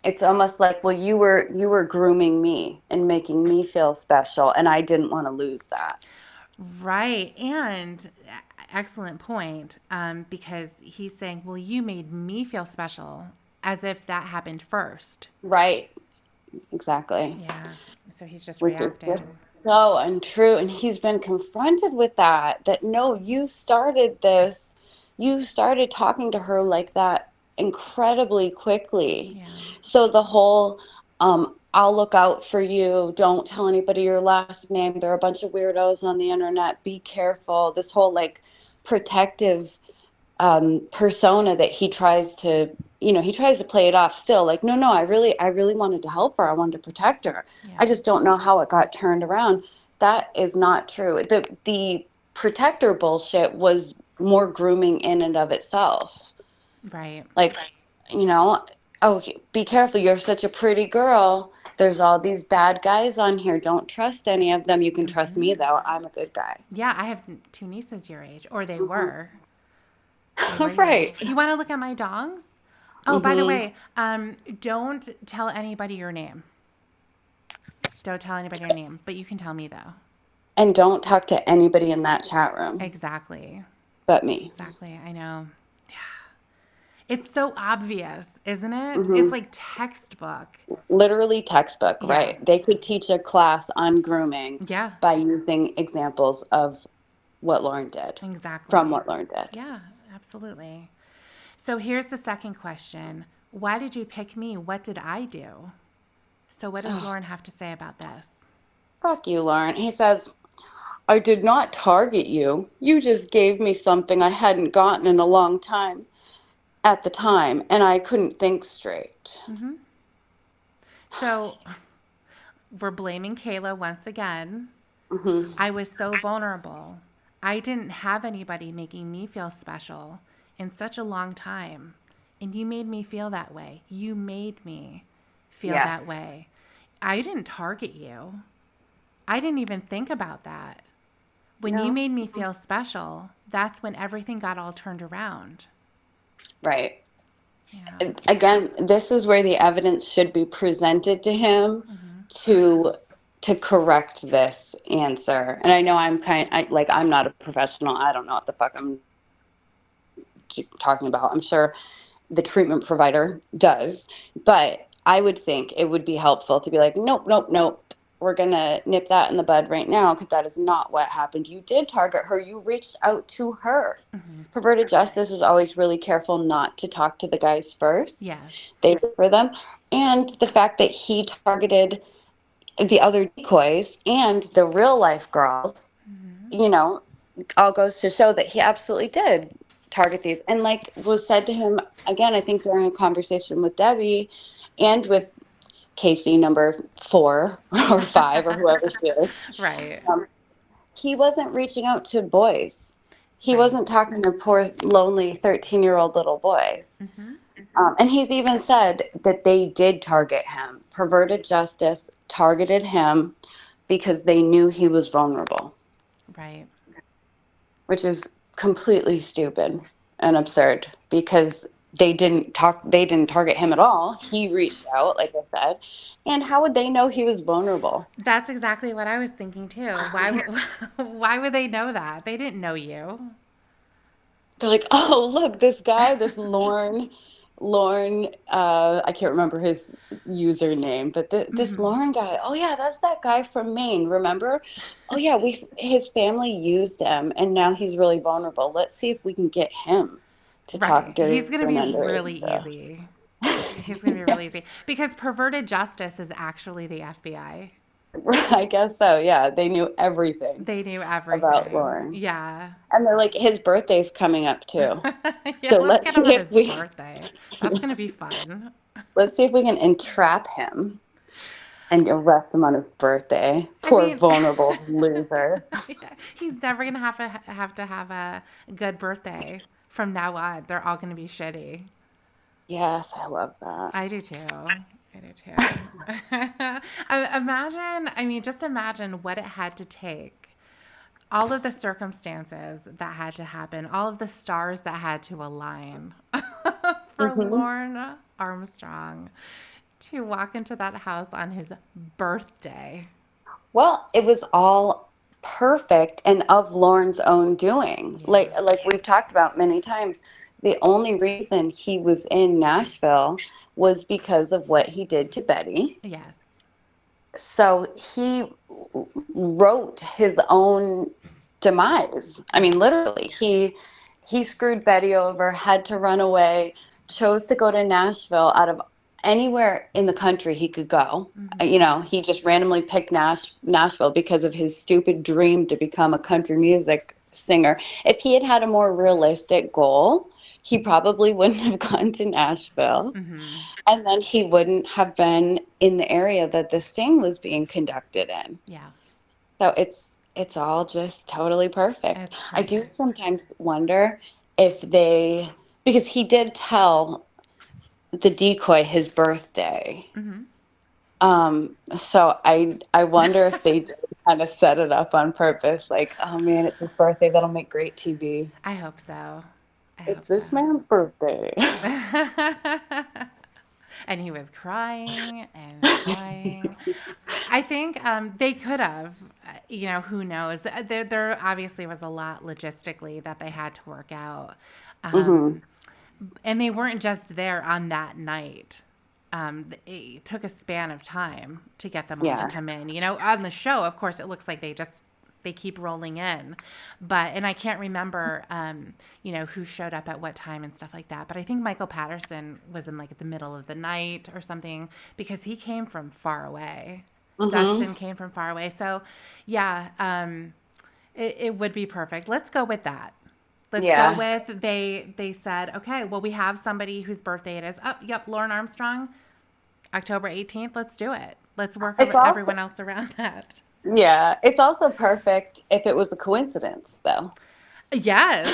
it's almost like, well, you were grooming me and making me feel special, and I didn't want to lose that. Right. And excellent point, because he's saying, well, you made me feel special as if that happened first. Right. Exactly. Yeah. So he's just Which is just reacting. so untrue. And he's been confronted with that no, you started this. You started talking to her like that incredibly quickly. Yeah. So the whole, I'll look out for you, don't tell anybody your last name. There are a bunch of weirdos on the internet. Be careful. This whole like protective persona that he tries to play it off still, like, no, I really wanted to help her, I wanted to protect her. Yeah. I just don't know how it got turned around. That is not true. The protector bullshit was more grooming in and of itself. Right. Like, you know oh, be careful, you're such a pretty girl, there's all these bad guys on here, don't trust any of them, you can trust me though, I'm a good guy. Yeah. I have two nieces your age, or they Hmm. were. They were your age. Right. You want to look at my dogs? Oh, by the Hmm. way, don't tell anybody your name. Don't tell anybody your name, but you can tell me though. And don't talk to anybody in that chat room Exactly. but me. Exactly. I know. Yeah. It's so obvious, isn't it? It's Hmm. like textbook. Literally textbook, Yeah. right? They could teach a class on grooming Yeah. by using examples of what Lauren did, from Exactly. what Lauren did. Yeah, absolutely. So here's the second question. Why did you pick me? What did I do? So what does Oh, Lauren have to say about this? fuck you, Lauren. He says, I did not target you. You just gave me something I hadn't gotten in a long time at the time, and I couldn't think straight. Hmm. So we're blaming Kayla once again. Hmm. I was so vulnerable. I didn't have anybody making me feel special in such a long time. And you made me feel that way. You made me feel that Yes. way. I didn't target you. I didn't even think about that. When you No. made me feel special, that's when everything got all turned around. Right. Yeah. Again, this is where the evidence should be presented to him Hmm. to to correct this answer. And I know I'm not a professional. I don't know what the fuck I'm talking about. I'm sure the treatment provider does, but I would think it would be helpful to be like, nope, nope, nope. We're gonna nip that in the bud right now because that is not what happened. You did target her. You reached out to her. Hmm. Perverted justice is always really careful not to talk to the guys first. Yes. They wait for them. And the fact that he targeted the other decoys and the real life girls, Hmm. you know, all goes to show that he absolutely did target these. And like was said to him again, I think during a conversation with Debbie and with Casey number 4 or 5 or whoever she is, Right. um, he wasn't reaching out to boys. He wasn't Right. talking to poor, lonely 13-year-old little boys. Hmm. And he's even said that they did target him. Perverted justice targeted him because they knew he was vulnerable, Right. which is completely stupid and absurd because they didn't target him at all. He reached out, like I said. And how would they know he was vulnerable? That's exactly what I was thinking too. Why would they know that? They didn't know you. They're like, oh, look, this guy, this Lorne, I can't remember his username, but this Hmm. Lorne guy, oh yeah, that's that guy from Maine, remember? Oh yeah, his family used him, and now he's really vulnerable. Let's see if we can get him to talk Right. He's dirty going to to an be underage really girl. easy. He's going to be really easy because perverted justice is actually the FBI. I guess so. Yeah, they knew everything They knew about everything. Lauren, Yeah. and they're like, his birthday's coming up too, Yeah, so let's let's get him see on if his we birthday. That's going to be fun. let's see if we can entrap him and arrest him on his birthday. I Poor mean, vulnerable loser. yeah, he's never going to have a good birthday from now on. They're all going to be shitty. Yes, I love that. I do too. I do too. Imagine, I mean, just imagine what it had to take all of the circumstances that had to happen, all of the stars that had to align for Hmm. Lorne Armstrong to walk into that house on his birthday. Well, it was all perfect and of Lauren's own doing. Yeah. Like we've talked about many times, the only reason he was in Nashville was because of what he did to Betty. Yes. So he wrote his own demise. I Yeah. mean, literally, he screwed Betty over, had to run away, chose to go to Nashville out of anywhere in the country he could go. Mm-hmm. He just randomly picked Nashville because of his stupid dream to become a country music singer. If he had had a more realistic goal, he probably wouldn't have gone to Nashville, Mm-hmm. and then he wouldn't have been in the area that the sting was being conducted in. Yeah. So it's all just totally perfect. It's I do perfect. sometimes wonder if they, because he did tell the decoy his birthday. Mm-hmm. So I wonder if they did kind of set it up on purpose, like, oh man, it's his birthday, that'll make great TV. I hope so. I It's hope this man's birthday. so. And he was crying and crying. I think they could have, who knows? There obviously was a lot logistically that they had to work out. Hmm. Um, and they weren't just there on that night. It took a span of time to get them all to Yeah. come in. On the show, of course, it looks like they keep rolling in, and I can't remember, who showed up at what time and stuff like that. But I think Michael Patterson was in like the middle of the night or something because he came from far away. Hmm. Dustin came from far away, so yeah, it would be perfect. Let's go with that. Let's go Yeah. with they said, okay, well, we have somebody whose birthday it is. Oh, yep, Lauren Armstrong, October 18th. Let's do it. Let's work It's also, everyone else around that. yeah, it's also perfect if it was a coincidence, though. Yes.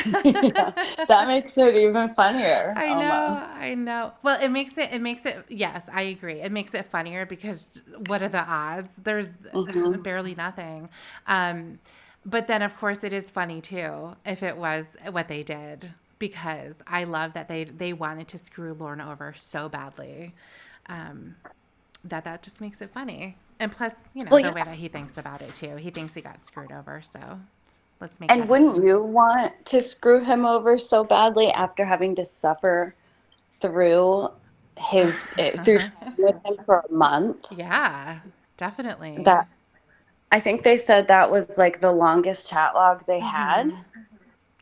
Yeah, that makes it even funnier, I almost. know, I know. Well, it makes it, yes, I agree. It makes it funnier because what are the odds? There's Hmm. barely nothing. Um, but then, of course, it is funny too if it was what they did because I love that they wanted to screw Lorna over so badly um, that just makes it funny. And plus, Well, the yeah. way that he thinks about it too. He thinks he got screwed over, so let's make And that wouldn't happen. you want to screw him over so badly after having to suffer through through with him for a month? Yeah, definitely. That I think they said that was like the longest chat log they had, Hmm.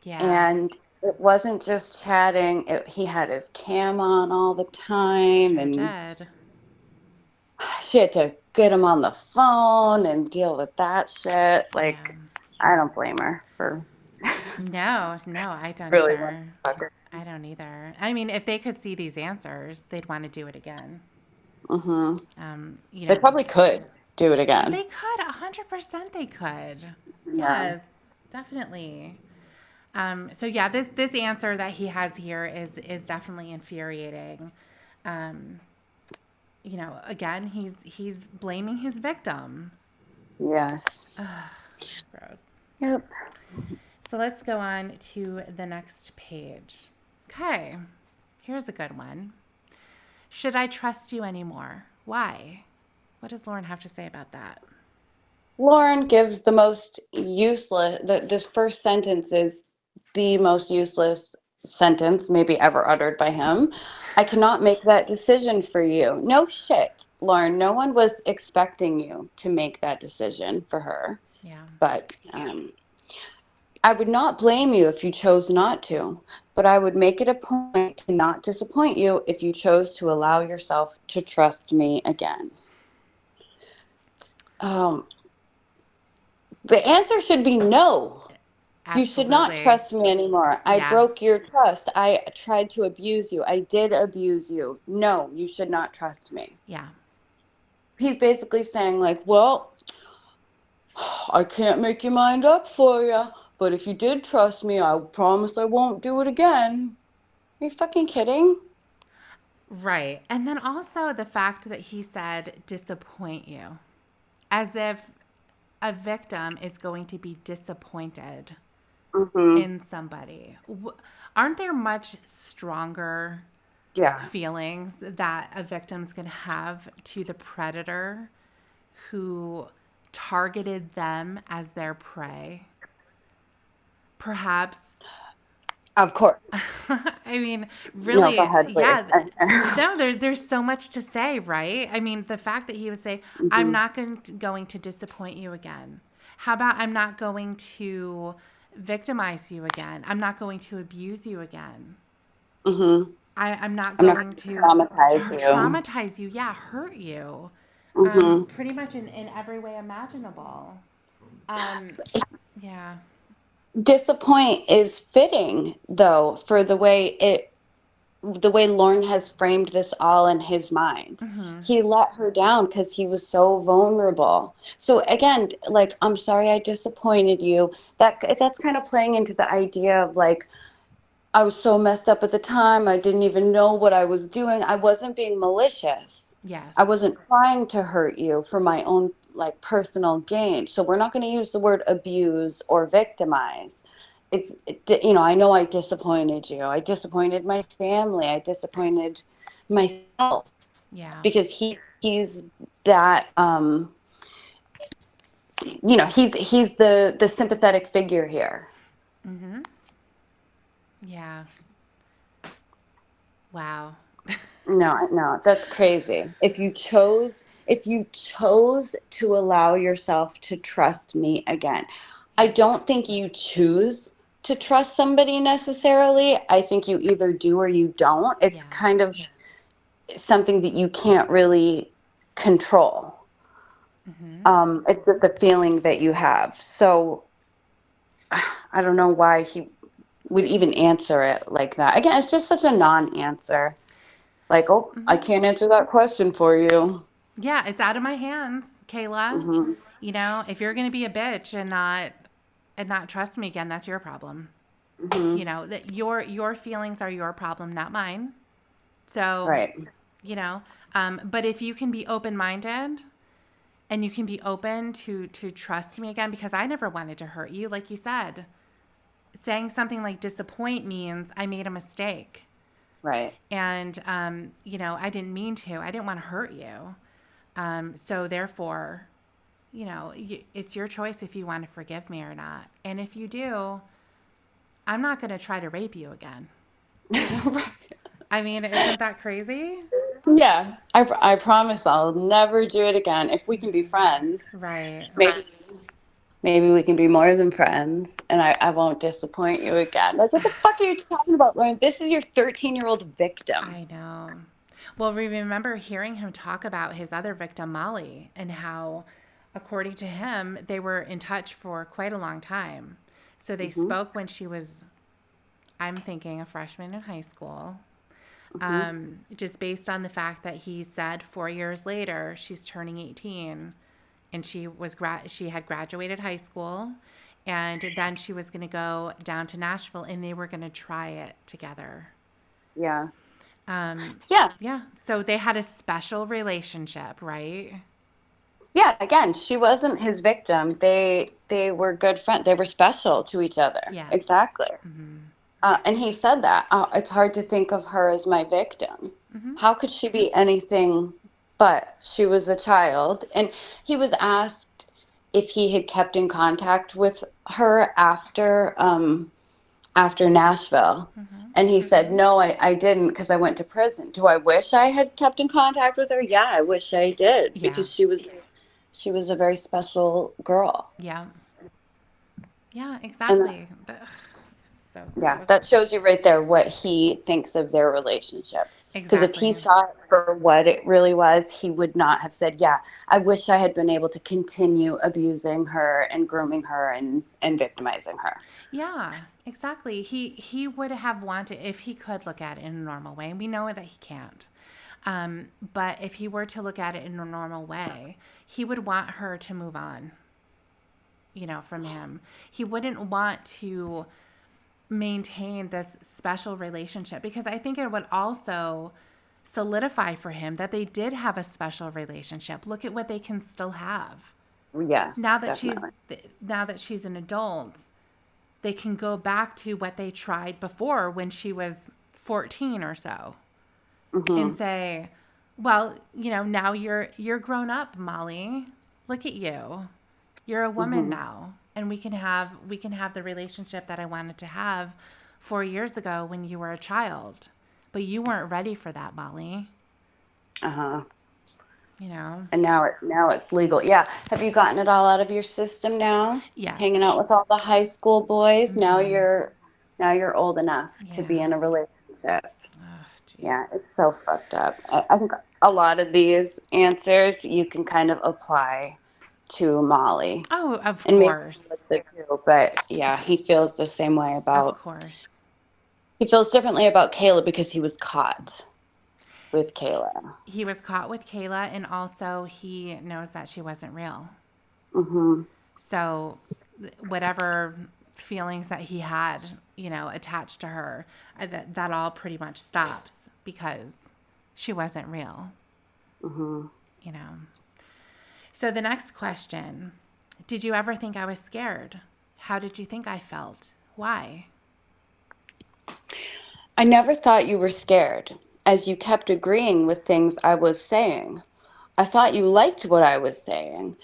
Yeah, and it wasn't just chatting. He had his cam on all the time, sure and did. she had to get him on the phone and deal with that shit. Yeah. Like, I don't blame her for No, no, I don't really what either. the fuck. I don't either. I mean, if they could see these answers, they'd want to do it again. Hmm. Um, you They know, probably could do it again. they could, 100% they could. Yeah. Yes, definitely. So yeah, this answer that he has here is definitely infuriating. Um, again, he's blaming his victim. Yes. Ugh, gross. Yep. So let's go on to the next page. Okay, here's a good one. Should I trust you anymore? Why? What does Lauren have to say about that? Lauren gives the most useless, this first sentence is the most useless sentence maybe ever uttered by him. I cannot make that decision for you. No shit, Lauren. No one was expecting you to make that decision for her. Yeah. But I would not blame you if you chose not to, but I would make it a point to not disappoint you if you chose to allow yourself to trust me again. Um, the answer should be no. You should not Absolutely. trust me anymore. I Yeah. broke your trust. I tried to abuse you. I did abuse you. No, you should not trust me. Yeah. He's basically saying, like, well, I can't make your mind up for you, but if you did trust me, I promise I won't do it again. Are you fucking kidding? Right. And then also the fact that he said disappoint you as if a victim is going to be disappointed Mm-hmm. in somebody. Aren't there much stronger Yeah. feelings that a victim's going to have to the predator who targeted them as their prey? Perhaps. Of course. I mean, No, go really, ahead, please. yeah. No, there's so much to say, right? I mean, the fact that he would say, I'm Mm-hmm. not going to disappoint you again. How about I'm not going to victimize you again? I'm not going to abuse you again. Mm-hmm. I'm not I'm not going going to to traumatize you. traumatize you. Yeah, hurt you. Mm-hmm. Pretty much in every way imaginable. Um, yeah. Disappoint is fitting though for the way Lorne has framed this all in his mind. Mm-hmm. He let her down because he was so vulnerable. So again, like, I'm sorry I disappointed you. That's kind of playing into the idea of like, I was so messed up at the time. I didn't even know what I was doing. I wasn't being malicious. I Yes. wasn't trying to hurt you for my own like personal gain. So we're not going to use the word abuse or victimize. I know I disappointed you. I disappointed my family. I disappointed myself Yeah. because he's that he's the sympathetic figure here. Mm-hmm. Yeah. Wow. No, no, that's crazy. If you chose to allow yourself to trust me again, I Yeah. don't think you choose to trust somebody necessarily. I think you either do or you don't. It's Yeah. kind of something that you can't really control. Mm-hmm. It's just the feeling that you have. So I don't know why he would even answer it like that. Again, it's just such a non-answer. Like, oh, I Mm-hmm. can't answer that question for you. Yeah, it's out of my hands, Kayla. Hmm. You know, if you're gonna be a bitch and not trust me again, that's your problem. You Hmm. know, that your feelings are your problem, not mine. So, Right. you know, but if you can be open minded and you can be open to trust me again, because I never wanted to hurt you, like you said. Saying something like disappoint means I made a mistake. Right. And, I didn't mean to. I didn't want to hurt you. So therefore, it's your choice if you want to forgive me or not. And if you do, I'm not going to try to rape you again. Right. I mean, isn't that crazy? Yeah. I promise I'll never do it again. If we can be friends, Right. maybe we can be more than friends and I won't disappoint you again. Like, what the fuck are you talking about, Lauren? This is your 13-year-old victim. I know. Well, we remember hearing him talk about his other victim, Molly, and how, according to him, they were in touch for quite a long time. So they Hmm. spoke when she was, I'm thinking, a freshman in high school. Hmm. Just based on the fact that he said 4 years later she's turning 18, and she had graduated high school, and then she was going to go down to Nashville and they were going to try it together. Yeah. Um, Yeah. yeah, so they had a special relationship, right? Yeah. Again, she wasn't his victim. They were good friends. They were special to each other. Yes. Exactly. Mm-hmm. And he said that it's hard to think of her as my victim. Mm-hmm. How could she be anything but? She was a child. And he was asked if he had kept in contact with her after Nashville. Mm-hmm. And he said, no, I didn't because I went to prison. Do I wish I had kept in contact with her? Yeah, I wish I did Yeah. because she was a very special girl. Yeah. Yeah, And exactly. It's so yeah, gross. that shows you right there what he thinks of their relationship. Because if he Exactly. saw it for what it really was, he would not have said, yeah, I wish I had been able to continue abusing her and grooming her and victimizing her. Yeah, exactly. He would have wanted, if he could look at it in a normal way, and we know that he can't. But if he were to look at it in a normal way, he would want her to move on, from him. He wouldn't want to maintain this special relationship, because I think it would also solidify for him that they did have a special relationship. Look at what they can still have. Yes, Now that she's definitely. now that she's an adult, they can go back to what they tried before when she was 14 or so and Hmm. say, well, now you're grown up, Molly. Look at you. You're a woman Hmm. now, and we can have the relationship that I wanted to have 4 years ago when you were a child. But you weren't ready for that, Molly. Uh-huh. You know. And now it's legal. Yeah. Have you gotten it all out of your system now? Yes. Hanging out with all the high school boys. Mhm. Now you're old enough to Yeah. be in a relationship. Oh, jeez. Yeah, it's so fucked up. I think a lot of these answers you can kind of apply to Molly. Oh, of And maybe course. Melissa too, but yeah, he feels the same way Of about course. he feels differently about Kayla because he was caught with Kayla. He was caught with Kayla, and also he knows that she wasn't real. Mhm. So, whatever feelings that he had, attached to her, that all pretty much stops because she wasn't real, Mhm. you know. So, the next question: did you ever think I was scared? How did you think I felt? Why? I never thought you were scared, as you kept agreeing with things I was saying. I thought you liked what I was saying,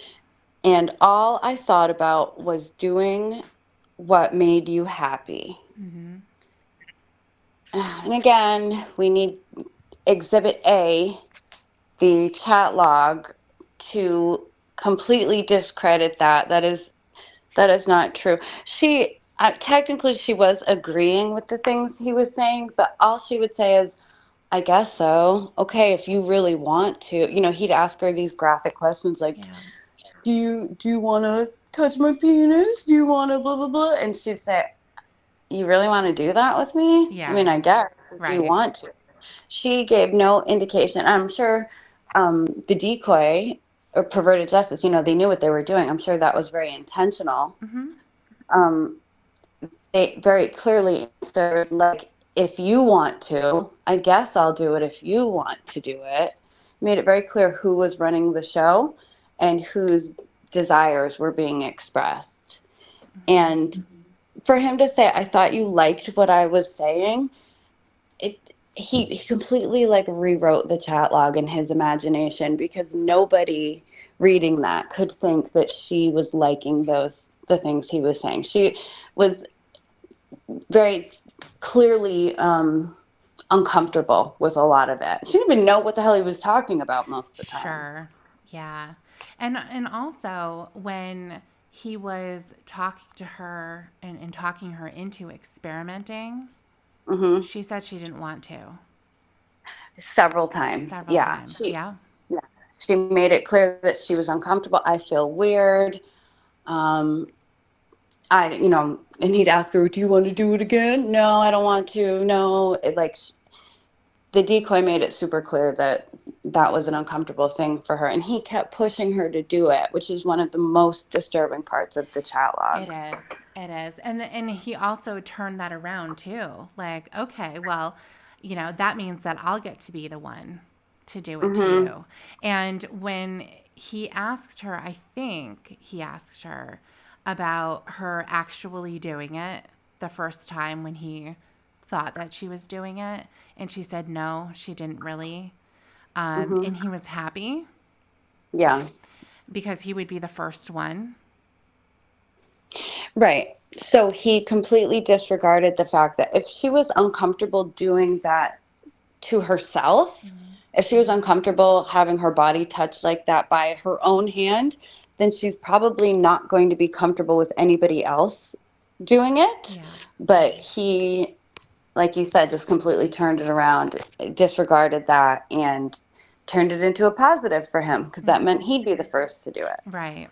and all I thought about was doing what made you happy. Mm-hmm. And again, we need Exhibit A, the chat log, to completely discredit that. That is not true. She technically she was agreeing with the things he was saying, but all she would say is, "I guess so. Okay, if you really want to." He'd ask her these graphic questions like, Yeah. "Do you want to touch my penis? Do you want to blah blah blah?" And she'd say, "You really want to do that with me? I Yeah. mean, I guess if you Right. want to." She gave no indication. I'm sure the decoy or perverted justice, they knew what they were doing. I'm sure that was very intentional. Mm-hmm. Um, they very clearly answered, like, if you want to, I guess I'll do it if you want to do it. Made it very clear who was running the show and whose desires were being expressed. Mm-hmm. And for him to say, I thought you liked what I was saying, he completely like rewrote the chat log in his imagination because nobody reading that could think that she was liking the things he was saying. She was very clearly uncomfortable with a lot of it. She didn't even know what the hell he was talking about most of the time. Sure. Yeah. And also when he was talking to her and talking her into experimenting, Hmm. she said she didn't want to Several times. several Yeah. times. She Yeah. yeah. She made it clear that she was uncomfortable. I feel weird. Um, and he'd ask her, "Do you want to do it again?" "No, I don't want to." No, the decoy made it super clear that that was an uncomfortable thing for her, and he kept pushing her to do it, which is one of the most disturbing parts of the chat It log. is. It is. And he also turned that around too. Like, okay, well, that means that I'll get to be the one to do it to Hmm. you. And when he asked her, I think he asked her about her actually doing it the first time when he thought that she was doing it. And she said no, she didn't really. Hmm. And he was happy Yeah. because he would be the first one. Right. So he completely disregarded the fact that if she was uncomfortable doing that to herself, if she was uncomfortable having her body touched like that by her own hand, then she's probably not going to be comfortable with anybody else doing it. Yeah. But he, like you said, just completely turned it around, disregarded that, and turned it into a positive for him because that meant he'd be the first to do it. Right.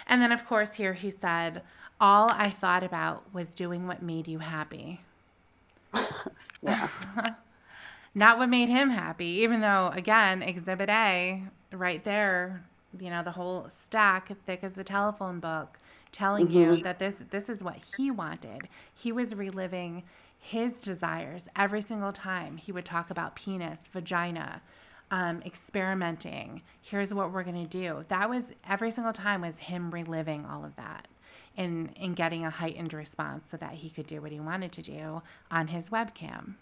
And then, of course, here he said, all I thought about was doing what made you happy. Yeah. Not what made him happy, even though, again, Exhibit A, right there, the whole stack, thick as a telephone book, telling you Hmm. that this is what he wanted. He was reliving his desires every single time he would talk about penis, vagina, experimenting. Here's what we're going to do. That was every single time was him reliving all of that and getting a heightened response so that he could do what he wanted to do on his webcam.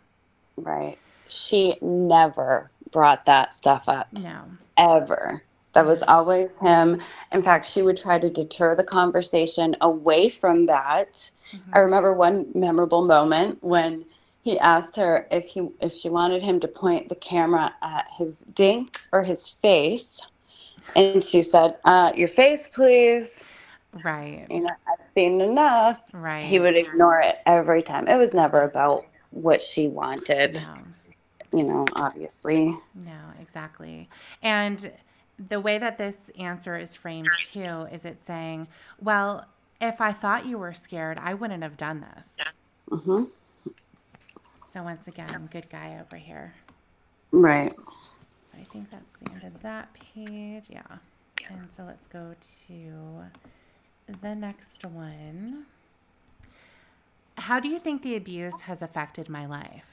Right. She never brought that stuff up, No. ever. That was No. always him. In fact, she would try to deter the conversation away from that. I Mm-hmm. remember one memorable moment when he asked her if she wanted him to point the camera at his dink or his face, and she said, "Your face, please." Right. I've seen enough. He Right. would ignore it every time. It was never about what she wanted, No. obviously. No, exactly. And the way that this answer is framed too is it saying, well, if I thought you were scared, I wouldn't have done this. Hmm. So once again, good guy over here. Right. So I think that's the end of that page. Yeah. And so let's go to the next one. How do you think the abuse has affected my life?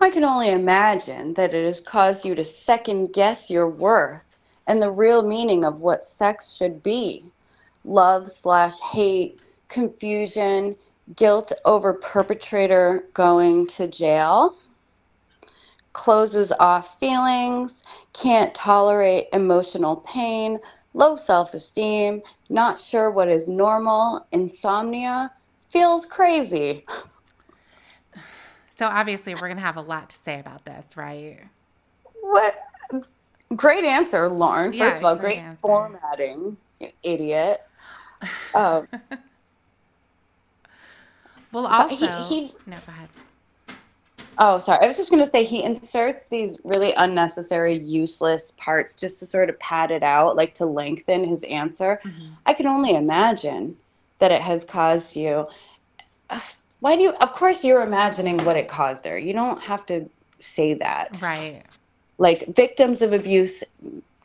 I can only imagine that it has caused you to second guess your worth and the real meaning of what sex should be. Love/hate, confusion, guilt over perpetrator going to jail, closes off feelings, can't tolerate emotional pain, low self esteem, not sure what is normal, insomnia, feels crazy. So obviously, we're going to have a lot to say about this, right? What? Great answer, Lauren. First Yeah, of all, great great answer. formatting, you idiot. Um, Well, but also, no, go ahead. oh, sorry. I was just going to say he inserts these really unnecessary, useless parts just to sort of pad it out, like to lengthen his answer. Mm-hmm. I can only imagine that it has caused you. Why do you? Of course, you're imagining what it caused her. You don't have to say that. Right. Like victims of abuse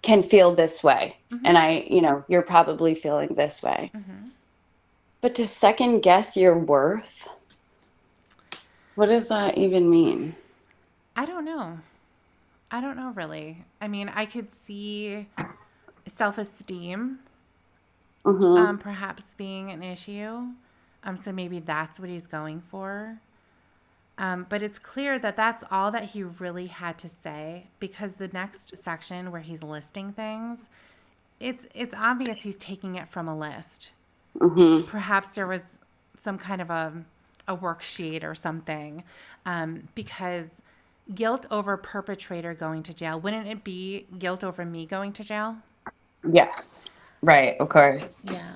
can feel this way, Mm-hmm. and you're probably feeling this way. Mm-hmm. But to second guess your worth, what does that even mean? I don't know. I don't know really. I mean, I could see self esteem Mm-hmm. perhaps being an issue. So maybe that's what he's going for. But it's clear that that's all that he really had to say because the next section where he's listing things, it's obvious he's taking it from a list. Mm-hmm. Perhaps there was some kind of a worksheet or something, because guilt over perpetrator going to jail, wouldn't it be guilt over me going to jail? Yes. Right, of course. Yeah.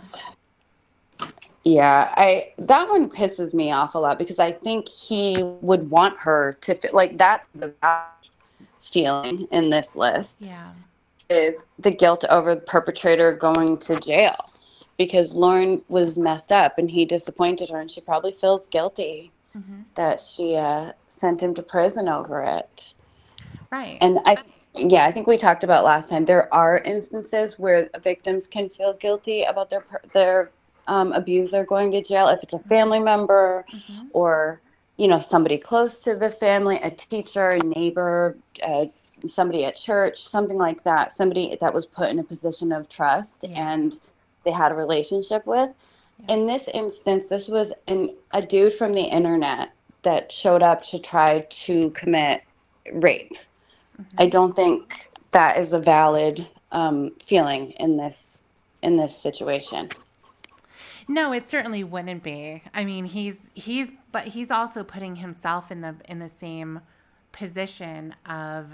Yeah, I that one pisses me off a lot because I think he would want her to feel like that's the feeling in this list Yeah. is the guilt over the perpetrator going to jail because Lauren was messed up and he disappointed her and she probably feels guilty Mm-hmm. that she sent him to prison over it. Right. And yeah, I think we talked about last time. There are instances where victims can feel guilty about their abuser going to jail if it's a family member, Mm-hmm. or somebody close to the family, a teacher, a neighbor, somebody at church, something like that. Somebody that was put in a position of trust Yeah. and they had a relationship with. Yeah. In this instance, this was a dude from the internet that showed up to try to commit rape. I Mm-hmm. don't think that is a valid feeling in this situation. No, it certainly wouldn't be. I mean, but he's also putting himself in the same position of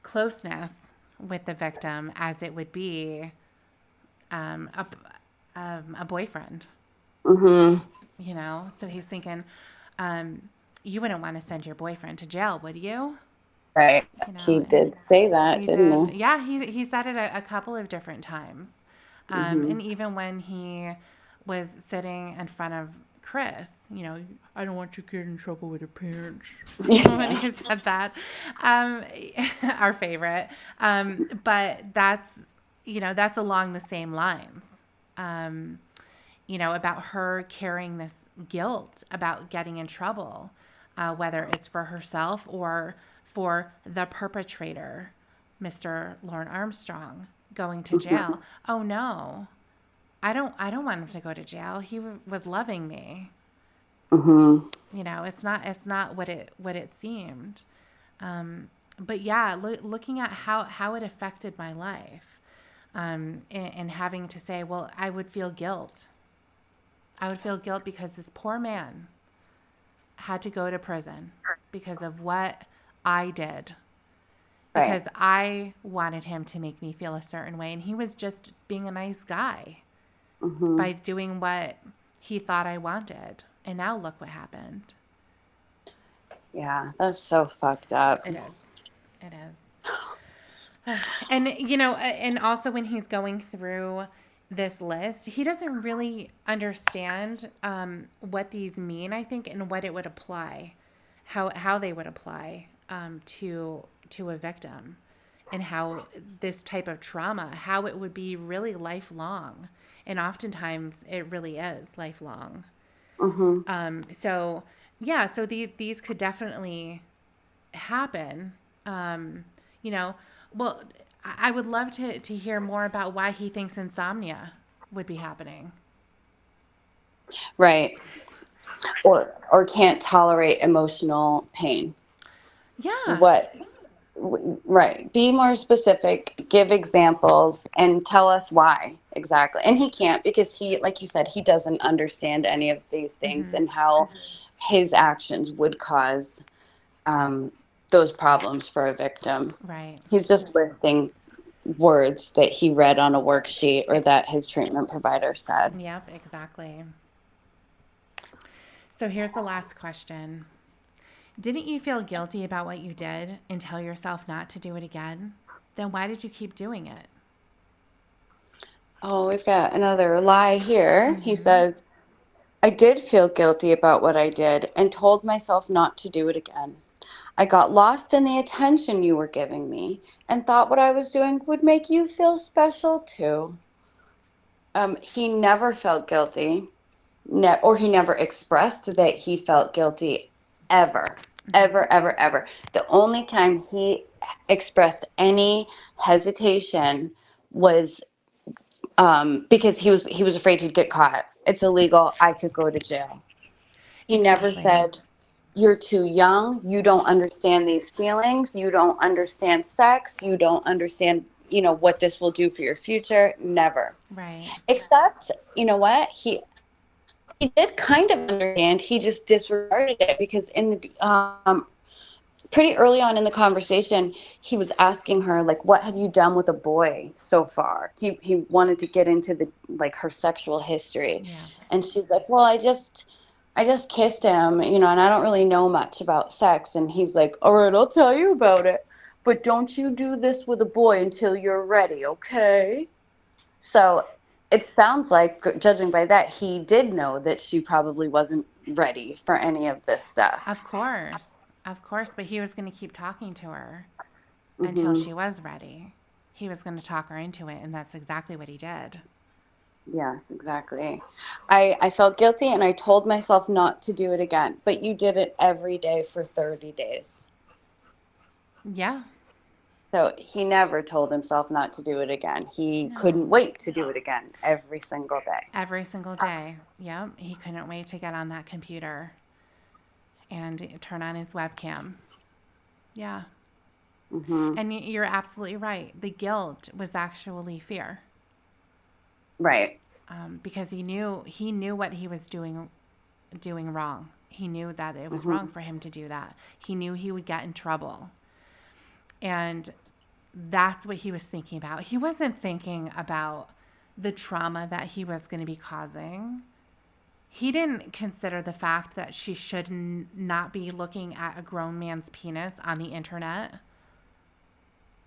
closeness with the victim as it would be um, a, a boyfriend, Hmm. you know? So he's thinking, um, you wouldn't want to send your boyfriend to jail, would you? Right. You know, He and did say that, he didn't did. he? Yeah, he said it a couple of different times. Hmm. And even when he was sitting in front of Chris, you know, I don't want your kid in trouble with her parents. When Yeah. he said that, um, our favorite. But that's along the same lines. Um, about her carrying this guilt about getting in trouble, whether it's for herself or for the perpetrator, Mr. Lauren Armstrong, going to jail. Mhm. Oh no, I don't want him to go to jail. He was loving me. Mhm. It's not what it seemed. Um, but yeah, looking at how it affected my life, and having to say, well, I would feel guilt. I would feel guilt because this poor man had to go to prison because of what I did, Right. because I wanted him to make me feel a certain way, and he was just being a nice guy by Mhm. doing what he thought I wanted. And now look what happened. Yeah, that's so fucked up. It is. It is. And and also when he's going through this list, he doesn't really understand what these mean, I think, and what it would apply, how they would apply to a victim, and how this type of trauma, how it would be really lifelong, and oftentimes it really is lifelong. Mhm. So yeah, so these could definitely happen. Um, you know, well, I would love to hear more about why he thinks insomnia would be happening. Right. Or can't tolerate emotional pain. Yeah. What right. Be more specific, give examples, and tell us why exactly. And he can't because he, like you said, he doesn't understand any of these things Mm-hmm. and how his actions would cause um, those problems for a victim. Right. He's just listing words that he read on a worksheet or It, that his treatment provider said. yep, exactly. So here's the last question. Didn't you feel guilty about what you did and tell yourself not to do it again? Then why did you keep doing it? Oh, we've got another lie here. He Mm-hmm. says, I did feel guilty about what I did and told myself not to do it again. I got lost in the attention you were giving me and thought what I was doing would make you feel special too. He never felt guilty, or he never expressed that he felt guilty ever, Mm-hmm. ever, ever, ever. The only time he expressed any hesitation was because he was afraid he'd get caught. It's illegal. I could go to jail. He never Exactly. said, you're too young. You don't understand these feelings. You don't understand sex. You don't understand, what this will do for your future. Never. Right. Except, you know what? He did kind of understand. He just disregarded it because pretty early on in the conversation, he was asking her like, "What have you done with a boy so far?" He wanted to get into the like her sexual history, Yeah. and she's like, "Well, I just kissed him, and I don't really know much about sex." And he's like, "All right, I'll tell you about it, but don't you do this with a boy until you're ready, okay?" So it sounds like, judging by that, he did know that she probably wasn't ready for any of this Of stuff. course. Of course. But he was going to keep talking to her until Hmm. she was ready. He was going to talk her into it, and that's exactly what he did. Yes, exactly. I felt guilty and I told myself not to do it again, but you did it every day for 30 days. Yeah. So he never told himself not to do it again. He couldn't No. wait to do it again every single day. Every single day. Yep. He couldn't wait to get on that computer and turn on his webcam. Yeah. Hmm. And you're absolutely right. The guilt was actually fear, Right. because he knew what he was doing wrong. He knew that it was wrong Hmm. for him to do that. He knew he would get in trouble. And that's what he was thinking about. He wasn't thinking about the trauma that he was going to be causing. He didn't consider the fact that she should not be looking at a grown man's penis on the internet.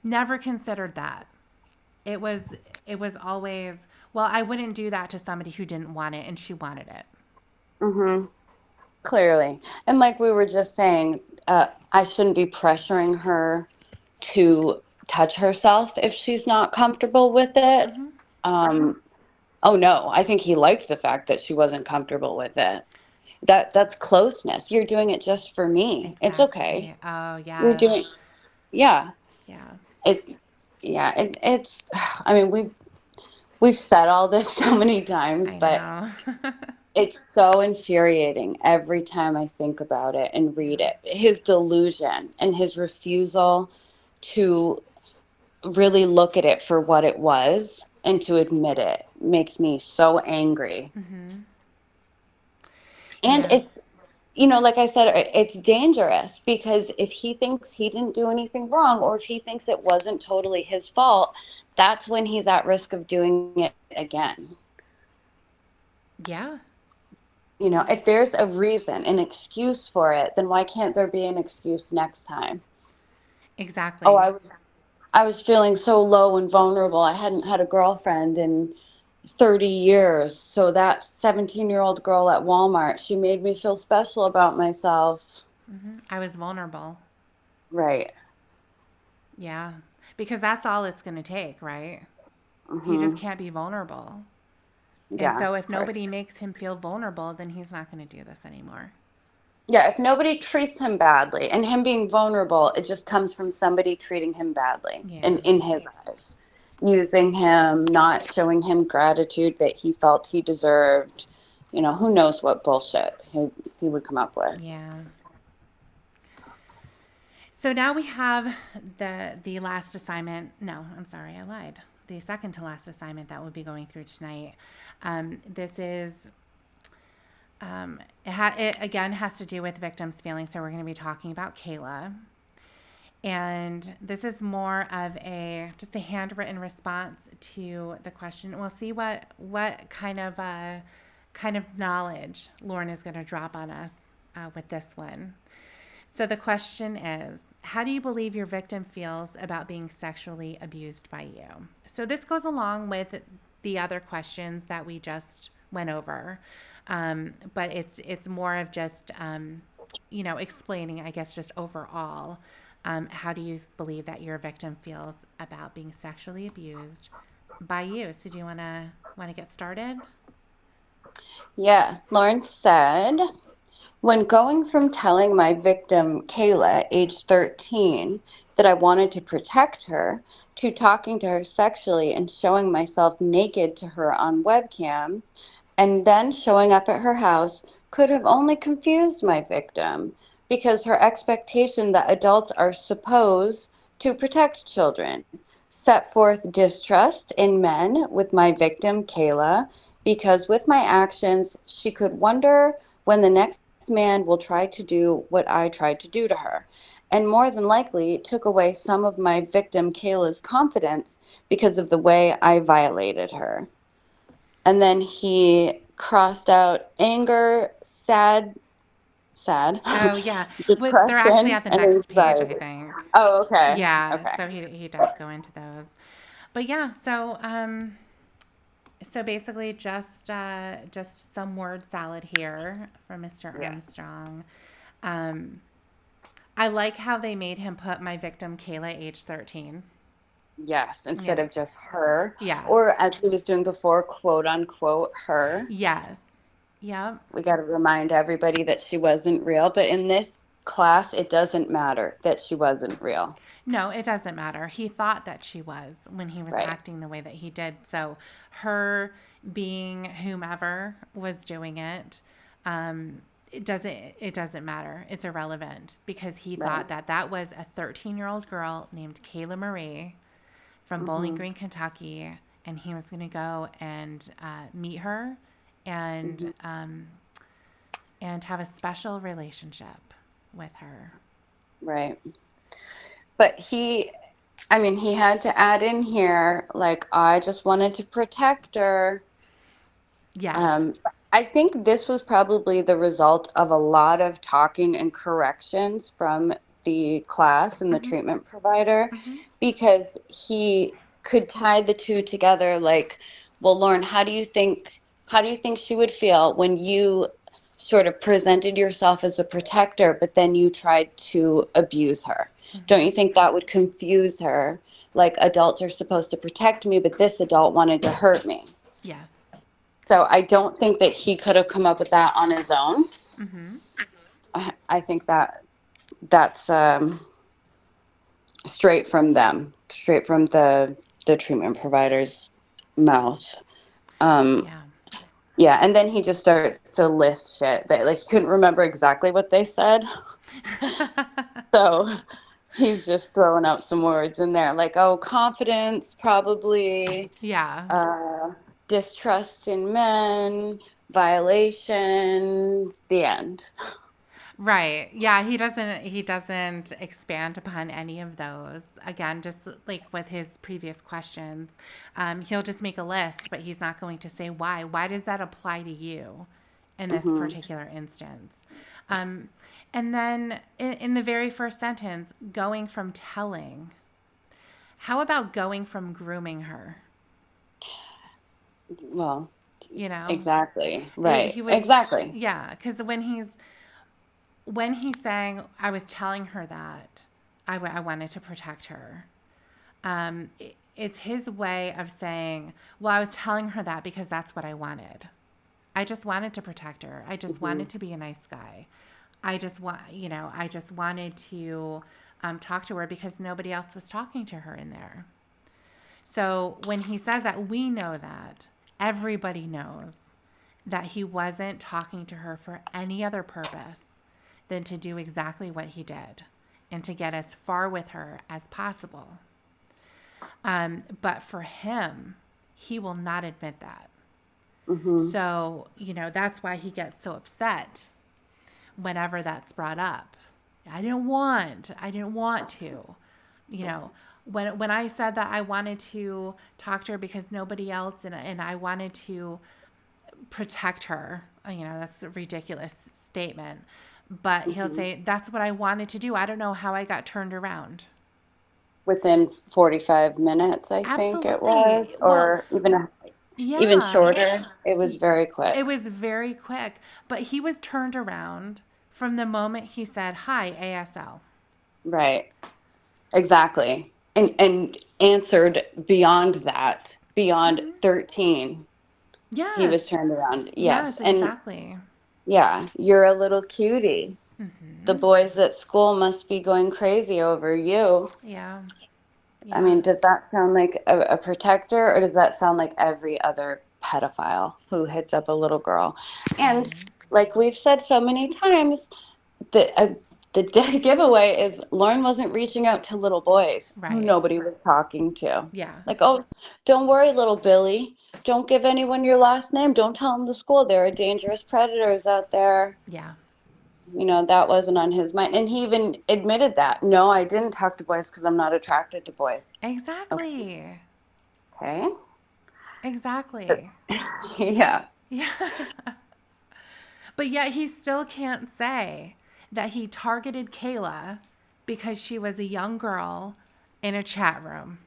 Never considered that. It was it was always, well, I wouldn't do that to somebody who didn't want it and she wanted it. Hmm. Clearly. And like we were just saying, I shouldn't be pressuring her to touch herself if she's not comfortable with it. Hmm. Um, oh no, I think he liked the fact that she wasn't comfortable with it. That's closeness. You're doing it just for me. It's okay. Exactly. Oh, You're yes. doing, yeah. Yeah. It, yeah. It's. I mean, we've said all this so many times, I but know. it's so infuriating every time I think about it and read Yeah. it. His delusion and his refusal to really look at it for what it was and to admit it makes me so angry. Mhm. And Yeah. it's, like I said, it's dangerous because if he thinks he didn't do anything wrong or if he thinks it wasn't totally his fault, that's when he's at risk of doing it again. Yeah. If there's a reason, an excuse for it, then why can't there be an excuse next time? Oh, Exactly. I was feeling so low and vulnerable. I hadn't had a girlfriend in 30 years. So that 17-year-old girl at Walmart, she made me feel special about myself. I was vulnerable. Right. Yeah. Because that's all it's going to take, right? He just Mhm. can't be vulnerable. And Yeah. so if For nobody makes him feel vulnerable, then he's not going to do this anymore. Yeah, if nobody treats him badly and him being vulnerable, it just comes from somebody treating him badly Yeah. in his eyes. Using him, not showing him gratitude that he felt he deserved. Who knows what bullshit he would come up with. Yeah. So now we have the last assignment. No, I'm sorry, I lied. The second to last assignment that we'll be going through tonight. This is it again has to do with victims' feelings. So we're going to be talking about Kayla, and this is more of a just a handwritten response to the question. We'll see what kind of knowledge Lauren is going to drop on us with this one. So the question is, how do you believe your victim feels about being sexually abused by you? So this goes along with the other questions that we just went over, but it's more of just explaining, I guess, just overall. How do you believe that your victim feels about being sexually abused by you? So do you want to get started? Yes, Lauren said, when going from telling my victim, Kayla, age 13, that I wanted to protect her, to talking to her sexually and showing myself naked to her on webcam, and then showing up at her house could have only confused my victim because her expectation that adults are supposed to protect children set forth distrust in men with my victim, Kayla, because with my actions, she could wonder when the next man will try to do what I tried to do to her. And more than likely, took away some of my victim, Kayla's confidence because of the way I violated her. And then he crossed out anger, sad, Oh yeah, they're actually depression, at the and next page, I anxiety. think. Oh, okay. Yeah, Okay. so he does go into those. But yeah, so basically just some word salad here from Mr. Yes. Armstrong. Um, I like how they made him put my victim Kayla age 13. Yes, instead Yeah. of just her, Yeah. or as he was doing before, quote unquote, her. Yes. Yep. We got to remind everybody that she wasn't real. But in this class, it doesn't matter that she wasn't real. No, it doesn't matter. He thought that she was when he was Right. acting the way that he did. So her being whomever was doing it, it doesn't matter. It's irrelevant because he Right. thought that that was a 13-year-old girl named Kayla Marie from Bowling Hmm. Green, Kentucky, and he was going to go and meet her and Hmm. and have a special relationship with her. Right. But he had to add in here, like, I just wanted to protect her. Yes. Um, I think this was probably the result of a lot of talking and corrections from the class and the Hmm. treatment provider Hmm. because he could tie the two together like, well, Lauren, how do you think she would feel when you sort of presented yourself as a protector, but then you tried to abuse her? Don't Hmm. you think that would confuse her? Like, adults are supposed to protect me, but this adult wanted to hurt me. Yes. So I don't think that he could have come up with that on his own. Mm-hmm. I think that's straight from them, straight from the treatment provider's mouth. Um, Yeah. yeah, and then he just starts to list shit that like he couldn't remember exactly what they said, so he's just throwing out some words in there like, oh, confidence, probably, Yeah. uh, distrust in men, violation, the end. Right. Yeah, he doesn't expand upon any of those. Again, just like with his previous questions, he'll just make a list, but he's not going to say why. Why does that apply to you in this Hmm. particular instance? Um, and then in the very first sentence, going from telling. How about going from grooming her? Well, You know, exactly. he Right. was, Exactly. yeah, because when he's saying, I was telling her that I wanted to protect her, it's his way of saying, well, I was telling her that because that's what I wanted. I just wanted to protect her. I just Hmm. wanted to be a nice guy. I just wanted to talk to her because nobody else was talking to her in there. So when he says that, we know that everybody knows that he wasn't talking to her for any other purpose than to do exactly what he did and to get as far with her as possible. But for him, he will not admit that. Hmm. So, that's why he gets so upset whenever that's brought up. I didn't want to. You know, when I said that I wanted to talk to her because nobody else and I wanted to protect her, that's a ridiculous statement. But he'll Hmm. say, that's what I wanted to do. I don't know how I got turned around. Within 45 minutes, I think it was, Absolutely. Well, or even yeah, shorter. It was very it quick. was very quick. But he was turned around from the moment he said, hi, ASL. Right. Exactly. And answered beyond that, beyond Mm-hmm. 13. He was Yes. turned around. Yes. Yes, And exactly. yeah, you're a little cutie. The Mm-hmm. boys at school must be going crazy over you. Yeah. I Yeah. mean, does that sound like a protector, or does that sound like every other pedophile who hits up a little girl? And Mm-hmm. like we've said so many times, the dead giveaway is Lauren wasn't reaching out to little boys who Right. nobody was talking to. Yeah. Like, oh, don't worry, little Billy. Don't give anyone your last name. Don't tell them the school. There are dangerous predators out there. Yeah. That wasn't on his mind. And he even admitted that. No, I didn't talk to boys because I'm not attracted to boys. Exactly. Okay. So, Exactly. yeah. Yeah. But yet he still can't say that he targeted Kayla because she was a young girl in a chat room.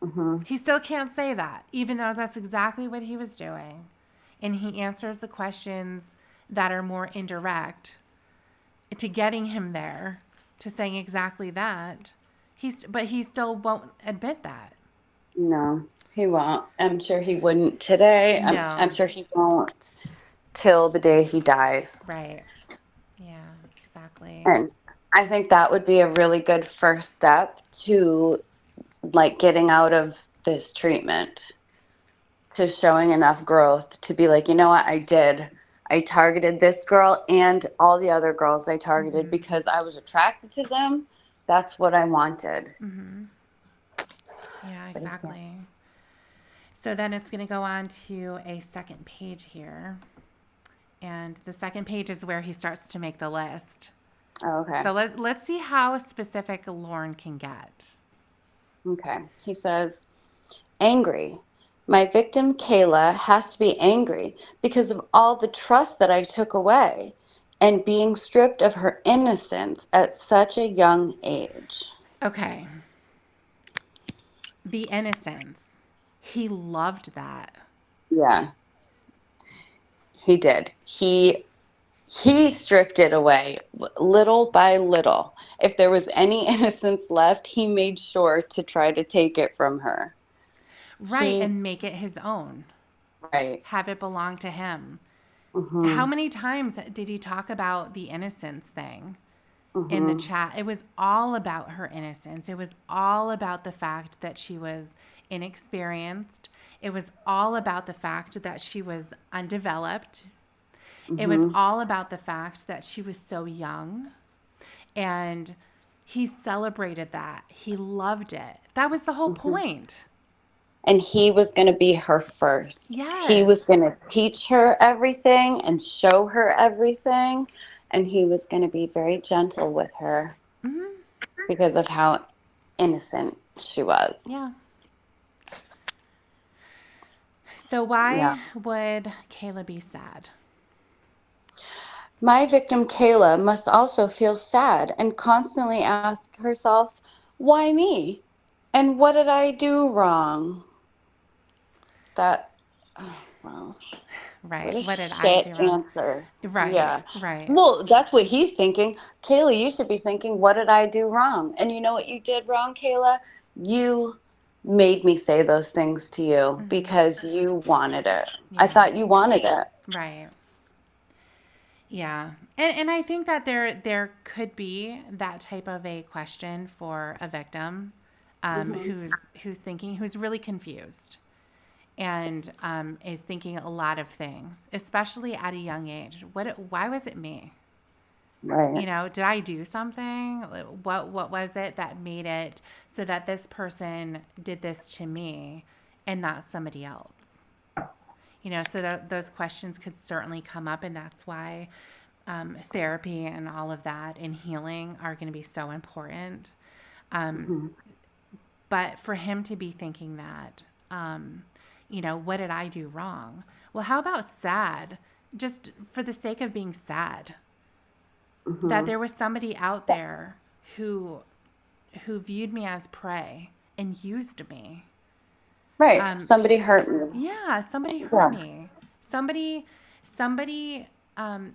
Hmm. He still can't say that, even though that's exactly what he was doing. And he answers the questions that are more indirect to getting him there, to saying exactly that. But he still won't admit that. No, he won't. I'm sure he wouldn't today. I'm No. sure he won't till the day he dies. Right. Yeah, exactly. And I think that would be a really good first step to like getting out of this treatment, to showing enough growth to be like, you know what, I did. I targeted this girl and all the other girls I targeted Mm-hmm. because I was attracted to them. That's what I wanted. Mm-hmm. Yeah, But he can't. exactly. So then it's going to go on to a second page here. And the second page is where he starts to make the list. Oh, okay. So let's see how specific Lauren can get. Okay. He says, angry. My victim, Kayla, has to be angry because of all the trust that I took away and being stripped of her innocence at such a young age. Okay. The innocence. He loved that. Yeah, he did. He stripped it away little by little. If there was any innocence left, he made sure to try to take it from her. Right. He And make it his own. right. Have it belong to him. How Mhm. many times did he talk about the innocence thing in the Mhm. chat? It was all about her innocence. It was all about the fact that she was inexperienced. It was all about the fact that she was undeveloped. It was Mhm. all about the fact that she was so young. And he celebrated that. He loved it. That was the whole Mhm. point. And he was going to be her first. He Yes. was going to teach her everything and show her everything. And he was going to be very gentle with her Hmm. because of how innocent she was. Yeah. So Yeah. why would Kayla be sad? My victim, Kayla, must also feel sad and constantly ask herself, why me? And what did I do wrong? That, oh, wow. What Right. a What did I shit do wrong? answer. Right. Yeah. Right. Well, that's what he's thinking. Kayla, you should be thinking, what did I do wrong? And you know what you did wrong, Kayla? You made me say those things to you Hmm. because you wanted it. I Yeah. thought you wanted it. Right. Yeah. And I think that there could be that type of a question for a victim, Hmm. who's thinking, who's really confused, and is thinking a lot of things, especially at a young age. Why was it me? Right. You know, did I do something? What was it that made it so that this person did this to me and not somebody else? You know, so that those questions could certainly come up, and that's why therapy and all of that and healing are going to be so important. Um, Hmm. but for him to be thinking that, um, you know, what did I do wrong? Well, how about sad? Just for the sake of being sad, that Hmm. there was somebody out there who viewed me as prey and used me. Right. To Somebody hurt me. Yeah, somebody hurt Yeah. me. Somebody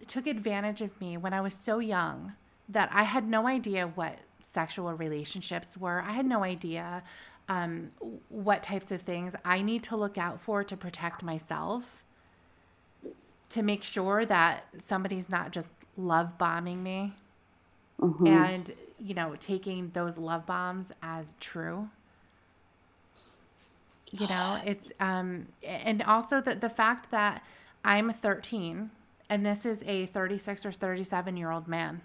took advantage of me when I was so young that I had no idea what sexual relationships were. I had no idea um, what types of things I need to look out for to protect myself, to make sure that somebody's not just love bombing me Hmm. and, you know, taking those love bombs as true. You know, it's and also the fact that I'm 13 and this is a 36 or 37-year-old man.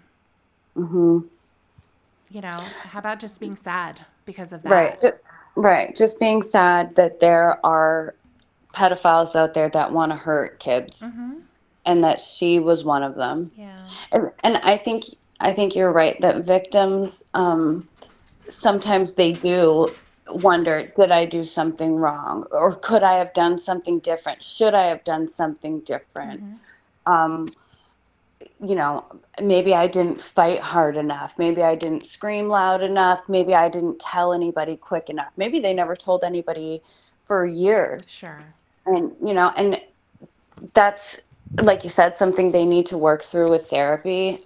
Hmm. You know, how about just being sad because of Right. that? Right. Just being sad that there are pedophiles out there that want to hurt kids Mhm. and that she was one of them. Yeah. And I think you're right that victims sometimes they do wonder, did I do something wrong, or could I have done something different? Should I have done something different? Mhm. Um, you know, maybe I didn't fight hard enough. Maybe I didn't scream loud enough. Maybe I didn't tell anybody quick enough. Maybe they never told anybody for years. Sure. And that's, like you said, something they need to work through with therapy.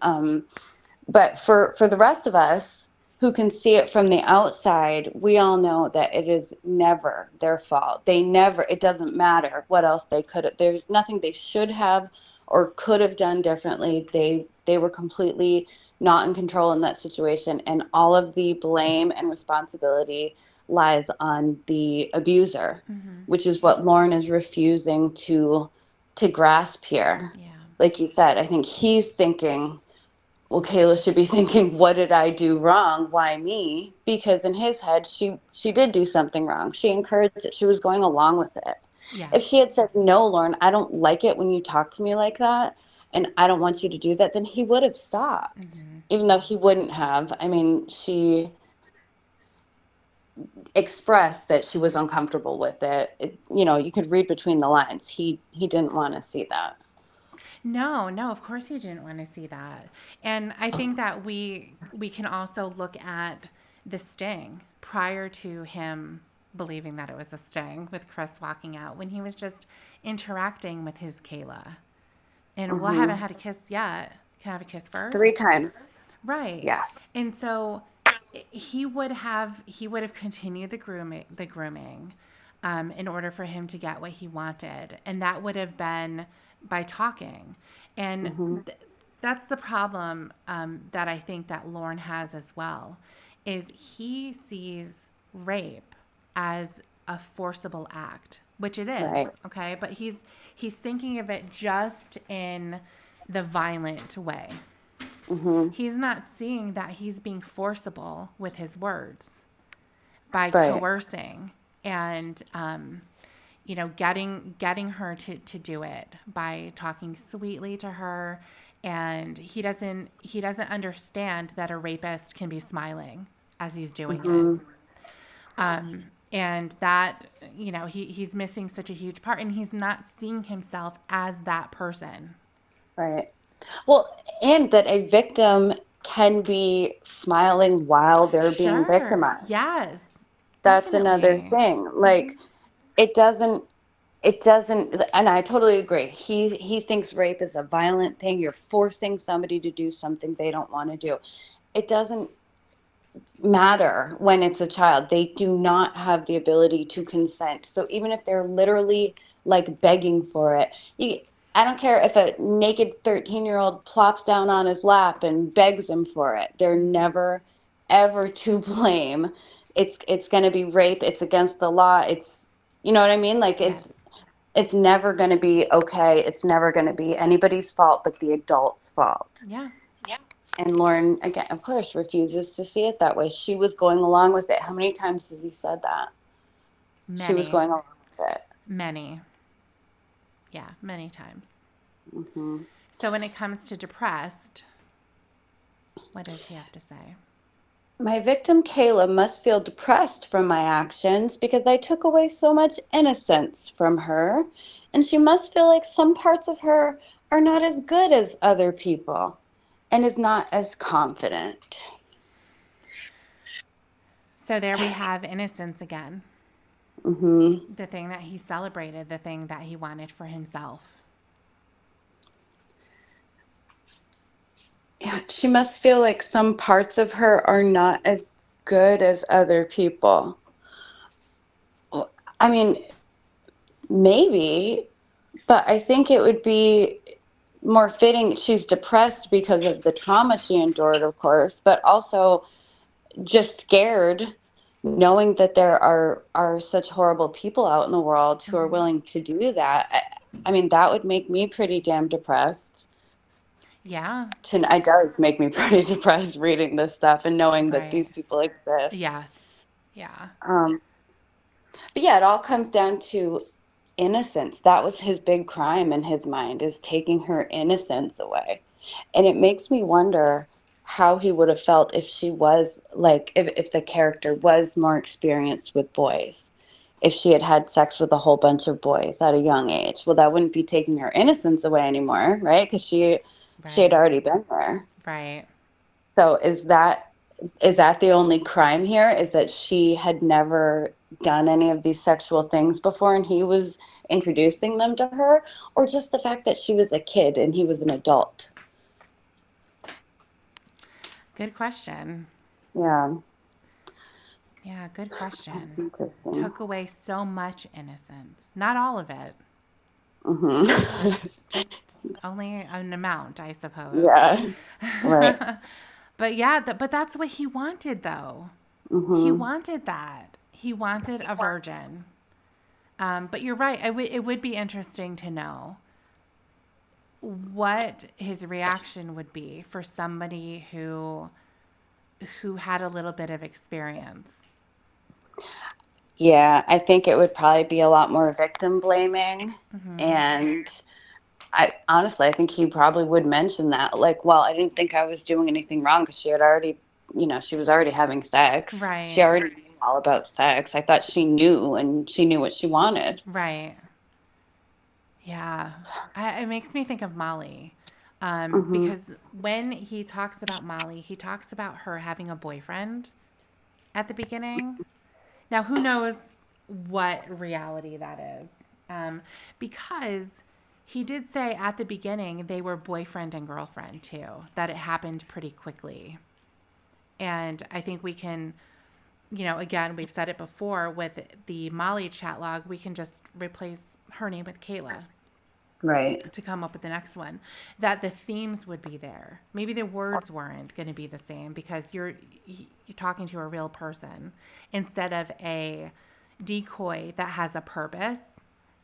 But for the rest of us who can see it from the outside, we all know that it is never their fault. They never, it doesn't matter what else they could have, there's nothing they should have or could have done differently. They were completely not in control in that situation, and all of the blame and responsibility lies on the abuser, Mhm. which is what Lauren is refusing to grasp here. Yeah. Like you said, I think he's thinking, well, Kayla should be thinking, what did I do wrong? Why me? Because in his head, she did do something wrong. She encouraged it. She was going along with it. Yeah. If she had said, no, Lauren, I don't like it when you talk to me like that, and I don't want you to do that, then he would have stopped. Mhm. Even though he wouldn't have. I mean, she expressed that she was uncomfortable with it. You could read between the lines. He didn't want to see that. No, no, of course he didn't want to see that. And I think that we can also look at the sting prior to him believing that it was a sting with Chris walking out when he was just interacting with his Kayla. And well, I haven't Hmm. had a kiss yet. Can I have a kiss Three first? times. Right. Yes. And so he would have continued the grooming. in order for him to get what he wanted. And that would have been by talking. And Mhm. that's the problem that I think that Lorne has as well, is he sees rape as a forcible act, which it is, Right. okay? But he's thinking of it just in the violent way. Mhm. He's not seeing that he's being forcible with his words by Right. coercing and getting her to do it by talking sweetly to her, and he doesn't understand that a rapist can be smiling as he's doing it. Mhm. And that, he's missing such a huge part, and he's not seeing himself as that person. Right. Well, and that a victim can be smiling while they're being Sure. victimized. Yes. That's another Definitely. thing. Like it doesn't it doesn't and I totally agree. He thinks rape is a violent thing. You're forcing somebody to do something they don't want to do. It doesn't matter when it's a child. They do not have the ability to consent. So even if they're literally like begging for it, I don't care if a naked 13-year-old plops down on his lap and begs him for it. They're never ever to blame. It's going to be rape. It's against the law. It's you know what I mean? Like Yes. it's never going to be okay. It's never going to be anybody's fault but the adult's fault. Yeah. And Lauren, again, of course, refuses to see it that way. She was going along with it. How many times has he said that? She was Many. going along with it. Many. Yeah, many times. Hmm. So when it comes to depressed, what does he have to say? My victim, Kayla, must feel depressed from my actions because I took away so much innocence from her. And she must feel like some parts of her are not as good as other people and is not as confident. So there we have innocence again. Hmm. The thing that he celebrated, the thing that he wanted for himself. Yeah, she must feel like some parts of her are not as good as other people. Well, I mean, maybe, but I think it would be more fitting. She's depressed because of the trauma she endured, of course, but also just scared knowing that there are such horrible people out in the world who are Mm-hmm. willing to do that. I mean, that would make me pretty damn depressed. Yeah. It does make me pretty depressed reading this stuff and knowing that Right. these people exist. Yes. Yeah. Um, but yeah, it all comes down to innocence. That was his big crime in his mind, is taking her innocence away. And it makes me wonder how he would have felt if she was like, if the character was more experienced with boys. If she had had sex with a whole bunch of boys at a young age. Well, that wouldn't be taking her innocence away anymore, right? Because she had Right. already been there. Right. So is that the only crime here? Is that she had never done any of these sexual things before and he was introducing them to her? Or just the fact that she was a kid and he was an adult? Good question. Yeah, Yeah, good that's question. interesting. Took away so much innocence. Not all of it. Hmm. Just only an amount, I suppose. Yeah, right. But yeah, but that's what he wanted though. He Hmm. wanted that. He wanted a virgin. But you're right. It would be interesting to know what his reaction would be for somebody who had a little bit of experience. Yeah, I think it would probably be a lot more victim blaming. Hmm. And I honestly, I think he probably would mention that. Like, well, I didn't think I was doing anything wrong because she had already, she was already having sex. She Right. already knew all about sex. I thought she knew and she knew what she wanted. Right. Yeah. It makes me think of Molly. Hmm. Because when he talks about Molly, he talks about her having a boyfriend at the beginning. Now, who knows what reality that is? Because he did say at the beginning they were boyfriend and girlfriend too, that it happened pretty quickly. And I think we can again, we've said it before with the Molly chat log, we can just replace her name with Kayla Right. to come up with the next one, that the themes would be there. Maybe the words weren't going to be the same because you're talking to a real person instead of a decoy that has a purpose,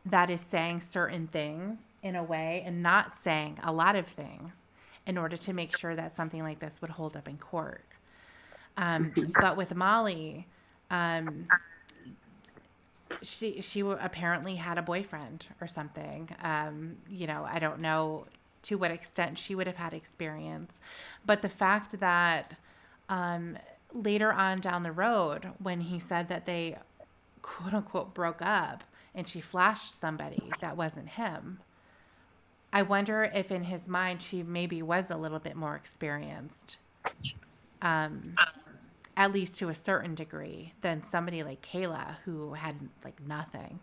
that is saying certain things in a way and not saying a lot of things in order to make sure that something like this would hold up in court. But with Molly, um, she apparently had a boyfriend or something. I don't know to what extent she would have had experience, but the fact that um, later on down the road, when he said that they quote unquote broke up and she flashed somebody that wasn't him, I wonder if in his mind she maybe was a little bit more experienced, um, at least to a certain degree, than somebody like Kayla who had like nothing.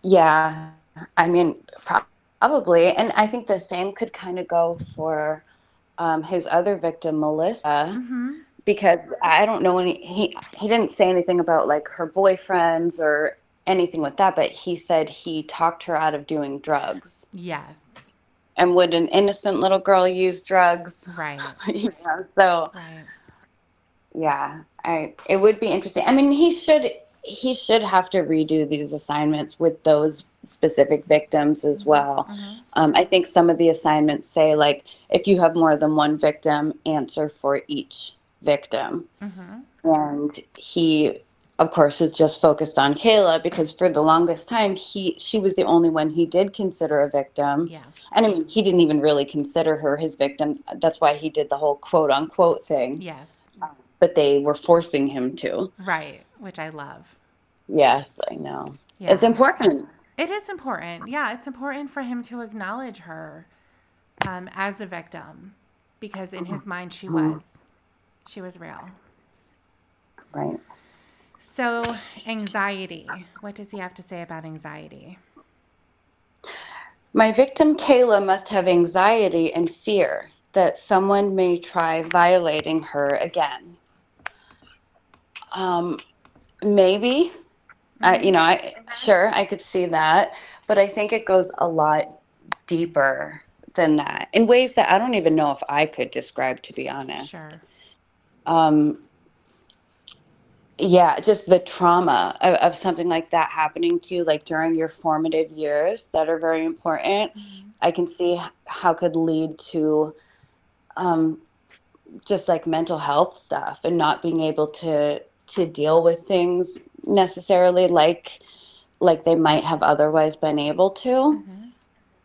Yeah. I mean, probably. And I think the same could kind of go for his other victim, Melissa, Mm-hmm. because I don't know any, he didn't say anything about like her boyfriends or anything with that, but he said he talked her out of doing drugs. Yes. And would an innocent little girl use drugs? Right. So Right. yeah, I it would be interesting. I mean, he should have to redo these assignments with those specific victims as Mm-hmm. well. Mm-hmm. I think some of the assignments say like if you have more than one victim, answer for each victim. Mm-hmm. And he, of course, is just focused on Kayla because for the longest time she was the only one he did consider a victim. Yeah. And I mean, he didn't even really consider her his victim. That's why he did the whole quote unquote thing, Yes. but they were forcing him to. Right. Which I love. Yes, I know. It's Yeah. important. It is important. Yeah. It's important for him to acknowledge her as a victim because in his mind she Mhm. was. She was real. Right. So, anxiety. What does he have to say about anxiety? My victim Kayla must have anxiety and fear that someone may try violating her again. Um, maybe. Mm-hmm. Sure, I could see that, but I think it goes a lot deeper than that in ways that I don't even know if I could describe, to be honest. Sure. Um, yeah, just the trauma of something like that happening to you, like during your formative years that are very important. Mm-hmm. I can see how could lead to um, just like mental health stuff and not being able to deal with things necessarily like they might have otherwise been able to.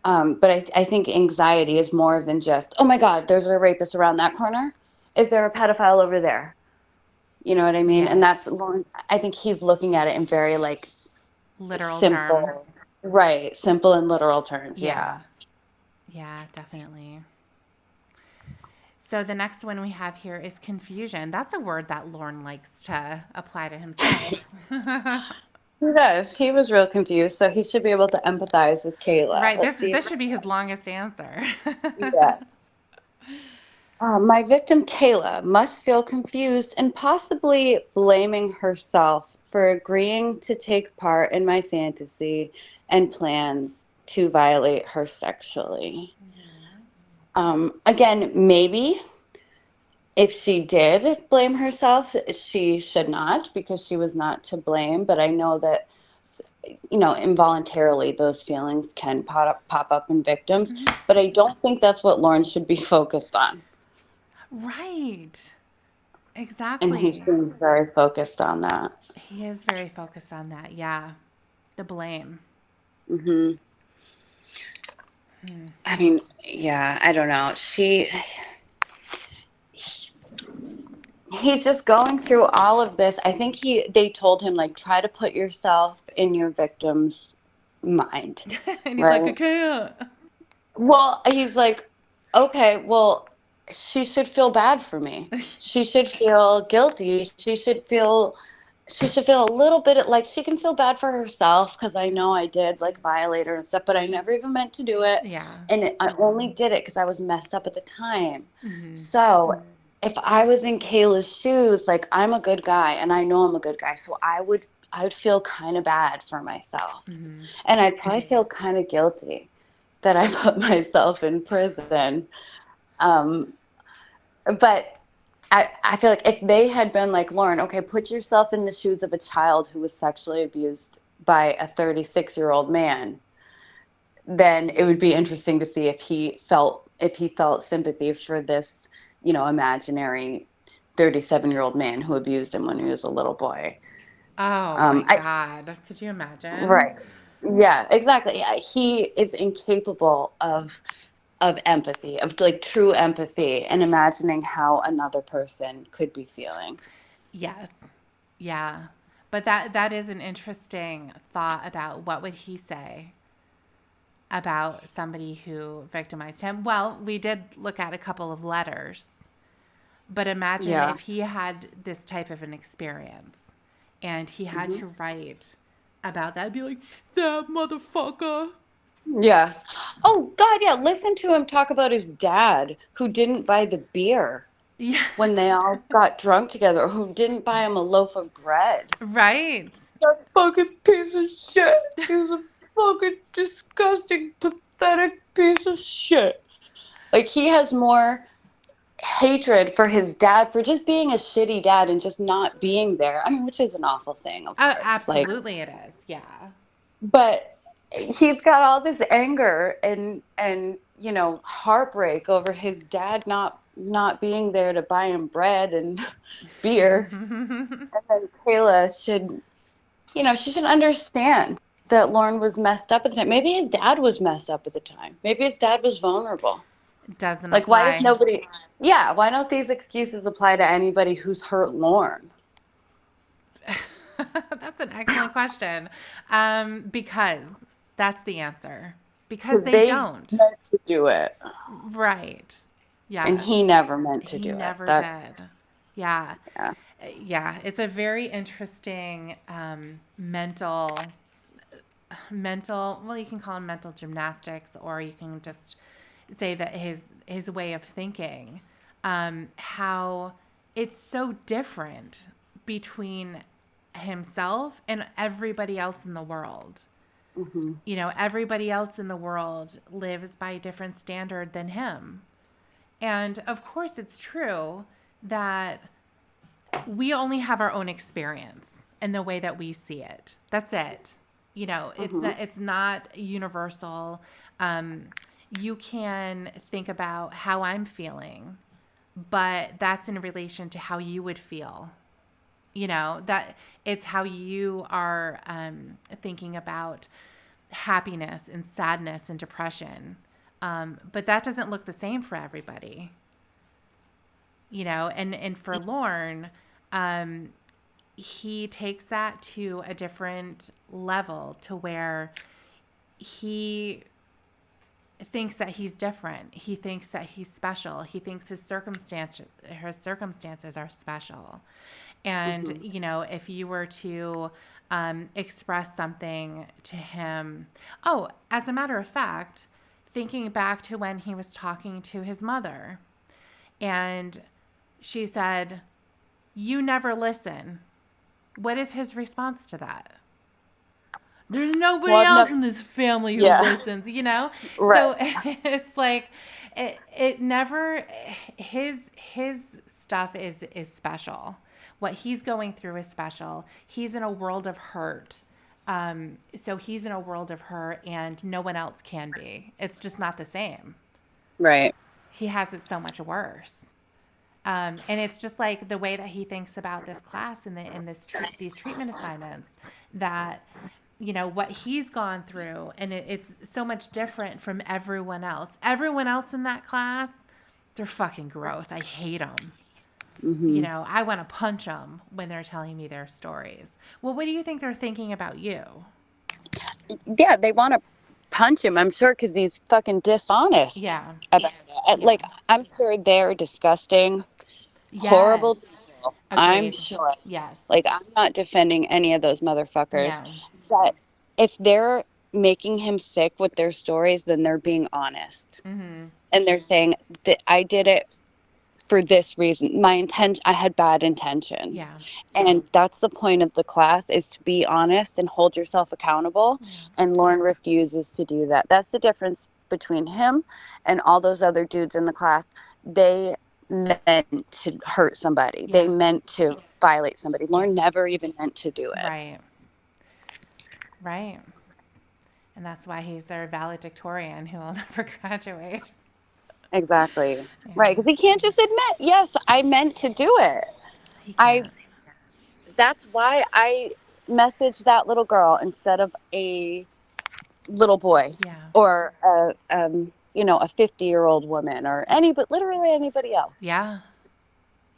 Mm-hmm. But I think anxiety is more than just, oh my God, there's a rapist around that corner. Is there a pedophile over there? You know what I mean? And Yes. I think he's looking at it in very like Literal terms. simple, right? Simple and literal terms. Yeah. Yeah. Yeah, definitely. So the next one we have here is confusion. That's a word that Lorne likes to apply to himself. He does. He was real confused, so he should be able to empathize with Kayla. Right. Let's This see. this should be his longest answer. Yeah. My victim, Kayla, must feel confused and possibly blaming herself for agreeing to take part in my fantasy and plans to violate her sexually. Again, maybe if she did blame herself, she should not because she was not to blame. But I know that, involuntarily those feelings can pop up in victims. Mhm. But I don't think that's what Lauren should be focused on. Right. And he Exactly. seems very focused on that. He is very focused on that. Yeah. The blame. Hmm. Hmm. I mean, yeah, I don't know. He's just going through all of this. I think they told him like try to put yourself in your victim's mind, And he's like, I right? can't. Well, he's like, okay, well, she should feel bad for me. She should feel guilty. She should feel a little bit like she can feel bad for herself because I know I did like violate her and stuff, but I never even meant to do it. Yeah. And I only did it because I was messed up at the time. Hmm. So if I was in Kayla's shoes, like I'm a good guy and I know I'm a good guy, so I would feel kind of bad for myself. Mm-hmm. And I'd probably feel kind of guilty that I put myself in prison. Um, but I feel like if they had been like, Lauren, okay, put yourself in the shoes of a child who was sexually abused by a 36-year-old man, then it would be interesting to see if he felt sympathy for this, imaginary 37-year-old man who abused him when he was a little boy. Oh my I God. Could you imagine? Right. Yeah, exactly. Yeah, he is incapable of empathy, of like true empathy and imagining how another person could be feeling. Yes. Yeah. But that is an interesting thought about what would he say about somebody who victimized him. Well, we did look at a couple of letters, but imagine Yeah. if he had this type of an experience and he had Hmm. to write about that. I'd be like, that motherfucker. Yes. Oh God, yeah. Listen to him talk about his dad who didn't buy the beer Yeah. when they all got drunk together, or who didn't buy him a loaf of bread. Right. That fucking piece of shit. He's a fucking disgusting, pathetic piece of shit. Like he has more hatred for his dad for just being a shitty dad and just not being there. I mean, which is an awful thing, of course. Like, Absolutely, it is. Yeah. but he's got all this anger and heartbreak over his dad not being there to buy him bread and beer. And then Kayla she should understand that Lauren was messed up at the time. Maybe his dad was messed up at the time. Maybe his dad was vulnerable. Doesn't Like, why does apply. nobody, yeah, why don't these excuses apply to anybody who's hurt Lauren? That's an excellent question. Because that's the answer. Because Because they they don't. meant to do it, Right. and Yes. he never meant to He do it. never That's, did. Yeah. yeah. Yeah. It's a very interesting well, you can call them mental gymnastics, or you can just say that his way of thinking, how it's so different between himself and everybody else in the world. Hmm. Everybody else in the world lives by a different standard than him. And of course, it's true that we only have our own experience and the way that we see it. That's it. Hmm. It's not universal. Um, you can think about how I'm feeling, but that's in relation to how you would feel. That it's how you are thinking about happiness and sadness and depression. But that doesn't look the same for everybody. And for Lorne, um, he takes that to a different level, to where he thinks that he's different. He thinks that he's special. He thinks his circumstances are special. And Hmm. if you were to express something to him, oh, as a matter of fact, thinking back to when he was talking to his mother, and she said, "You never listen." What is his response to that? There's Well, nobody I've else never, in this family who yeah, listens. right. So it's like it never his stuff is special. What he's going through is special. He's in a world of hurt. So he's in a world of hurt, and no one else can be. It's just not the same. Right. He has it so much worse. And it's just like the way that he thinks about this class and these treatment assignments, that what he's gone through, and it's so much different from everyone else. Everyone else in that class, they're fucking gross. I hate them. Hmm. I want to punch them when they're telling me their stories. Well, what do you think they're thinking about you? Yeah, they want to punch him, I'm sure, because he's fucking dishonest Yeah. about it. Yeah. Like, I'm sure they're disgusting, Yes. horrible people. I'm Agreed. sure. Yes. Like, I'm not defending any of those motherfuckers. No. But if they're making him sick with their stories, then they're being honest. Mm-hmm. And they're saying that I did it for this reason. I had bad intentions. Yeah. And that's the point of the class, is to be honest and hold yourself accountable. Yeah. And Lauren refuses to do that. That's the difference between him and all those other dudes in the class. They meant to hurt somebody. They Yeah. meant to violate somebody. Lauren Yes. never even meant to do it. Right. Right. And that's why he's their valedictorian who will never graduate. Exactly. Yeah. Right, because he can't just admit, yes, I meant to do it. He I can't. That's why I messaged that little girl instead of a little boy, Yeah. or a 50-year-old woman, or but literally anybody else. Yeah.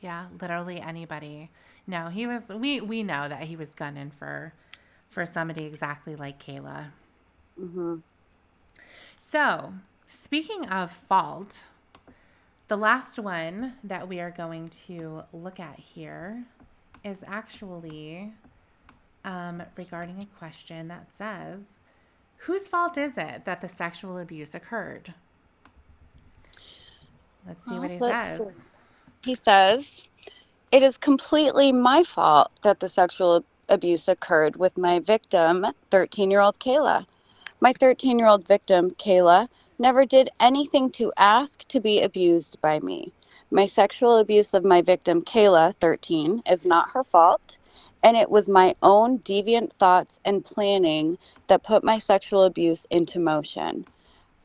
Yeah. Literally anybody. No, he was. We know that he was gunning for somebody exactly like Kayla. Hmm. So, speaking of fault, the last one that we are going to look at here is actually regarding a question that says, whose fault is it that the sexual abuse occurred? Let's see what Well, he let's says. see. He says, "It is completely my fault that the sexual abuse occurred with my victim, 13-year-old Kayla. My 13-year-old victim, Kayla, never did anything to ask to be abused by me. My sexual abuse of my victim, Kayla, 13, is not her fault, and it was my own deviant thoughts and planning that put my sexual abuse into motion.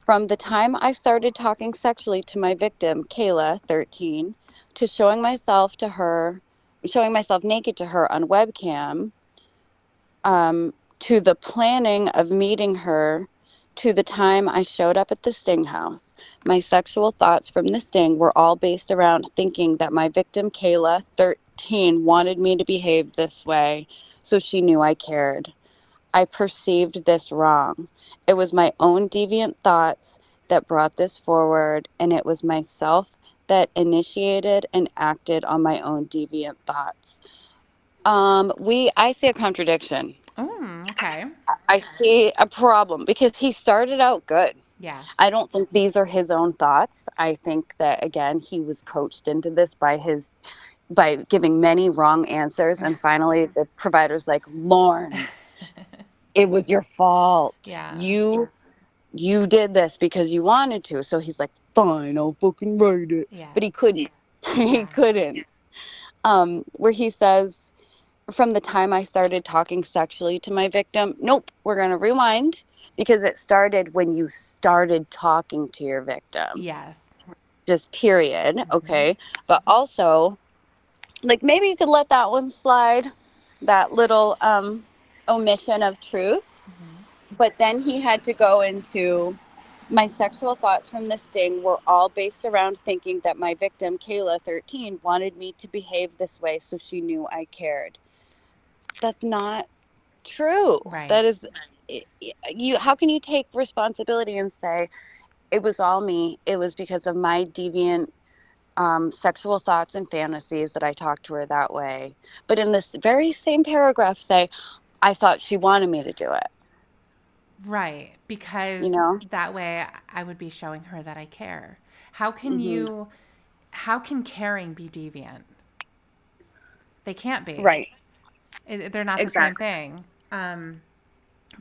From the time I started talking sexually to my victim, Kayla, 13, to showing myself naked to her on webcam, to the planning of meeting her, to the time I showed up at the Sting house. My sexual thoughts from the Sting were all based around thinking that my victim, Kayla, 13, wanted me to behave this way, so she knew I cared. I perceived this wrong. It was my own deviant thoughts that brought this forward, and it was myself that initiated and acted on my own deviant thoughts." I see a contradiction. Oh, okay. I see a problem because he started out good. Yeah. I don't think these are his own thoughts. I think that, again, he was coached into this by giving many wrong answers, and finally the provider's like, "Lauren, it was your fault. Yeah. You did this because you wanted to." So he's like, "Fine, I'll fucking write it." Yes. But he couldn't. He Yeah. couldn't. Where he says, "From the time I started talking sexually to my victim," nope, we're going to rewind, because it started when you started talking to your victim. Yes. Just period. Mm-hmm. Okay. But also, like, maybe you could let that one slide, that little omission of truth. Mm-hmm. But then he had to go into, "My sexual thoughts from the Sting were all based around thinking that my victim, Kayla, 13, wanted me to behave this way, so she knew I cared." That's not true. Right. That is, you. How can you take responsibility and say it was all me? It was because of my deviant sexual thoughts and fantasies that I talked to her that way. But in this very same paragraph, say, "I thought she wanted me to do it." Right. Because You know? that way I would be showing her that I care. How can Hmm. you, how can caring be deviant? They can't be. Right. They're not the same Exactly. thing.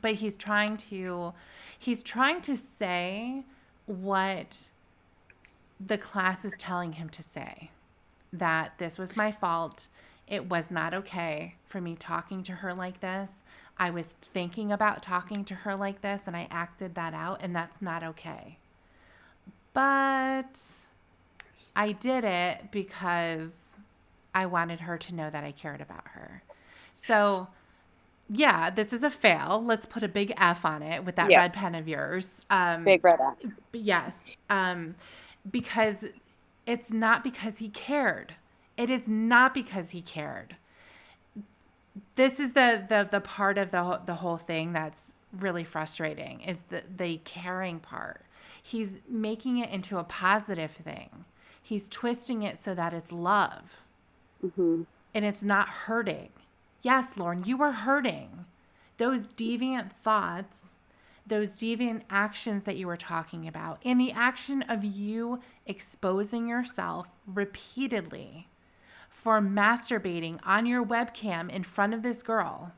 But he's trying to say what the class is telling him to say, that this was my fault. It was not okay for me talking to her like this. I was thinking about talking to her like this and I acted that out, and that's not okay. But I did it because I wanted her to know that I cared about her. So, yeah, this is a fail. Let's put a big F on it with that Yes. red pen of yours. Big red F. Yes, because it's not because he cared. It is not because he cared. This is the part of the whole thing that's really frustrating, is the caring part. He's making it into a positive thing. He's twisting it so that it's love Hmm. and it's not hurting. Yes, Lauren, you were hurting. Those deviant thoughts those deviant actions that you were talking about, and the action of you exposing yourself repeatedly for masturbating on your webcam in front of this girl,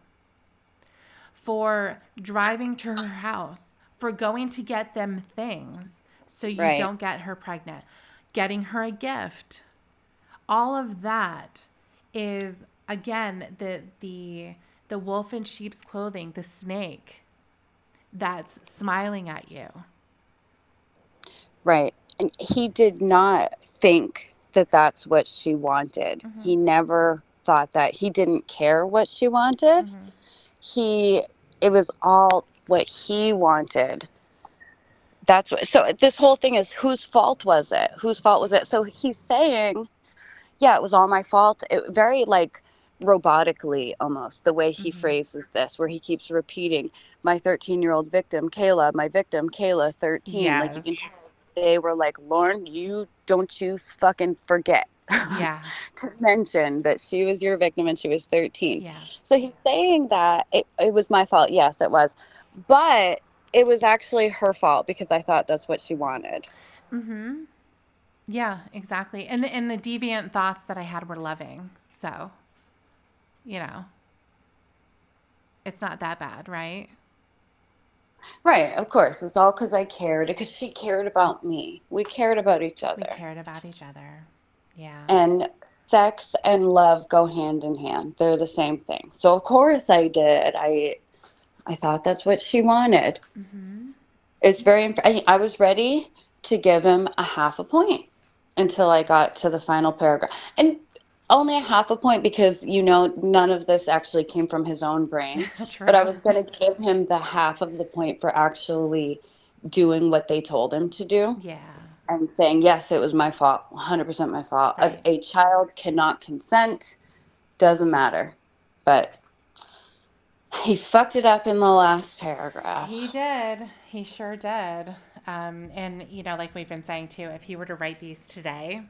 for driving to her house, for going to get them things so you Right. don't get her pregnant, getting her a gift. All of that is, again, the wolf in sheep's clothing, the snake that's smiling at you. Right. And he did not think that that's what she wanted. Mm-hmm. He never thought that. He didn't care what she wanted. Mm-hmm. He, it was all what he wanted. That's what, so this whole thing is, whose fault was it? Whose fault was it? So he's saying, yeah, it was all my fault. It very like robotically almost the way he Mm-hmm. phrases this, where he keeps repeating, my 13-year-old victim, Kayla, my victim, Kayla, 13. Like you Yes. can tell they were like, Lauren, you fucking forget Yeah. to mention that she was your victim and she was 13. Yeah. So he's saying that it was my fault. Yes, it was. But it was actually her fault because I thought that's what she wanted. Mm-hmm. Yeah, exactly. And the deviant thoughts that I had were loving. So, you know, it's not that bad, right? Right, of course. It's all because I cared, because she cared about me. We cared about each We other. cared about each other. Yeah. And sex and love go hand in hand. They're the same thing. So of course I did. I thought that's what she wanted. Mm-hmm. It's very I was ready to give him a half a point until I got to the final paragraph. And only a half a point because none of this actually came from his own brain, but I True. was going to give him the half of the point for actually doing what they told him to do Yeah. and saying, yes, it was my fault, 100% my fault. Right. A child cannot consent, doesn't matter. But he fucked it up in the last He paragraph. did. He sure did. And, like we've been saying too, if he were to write these today,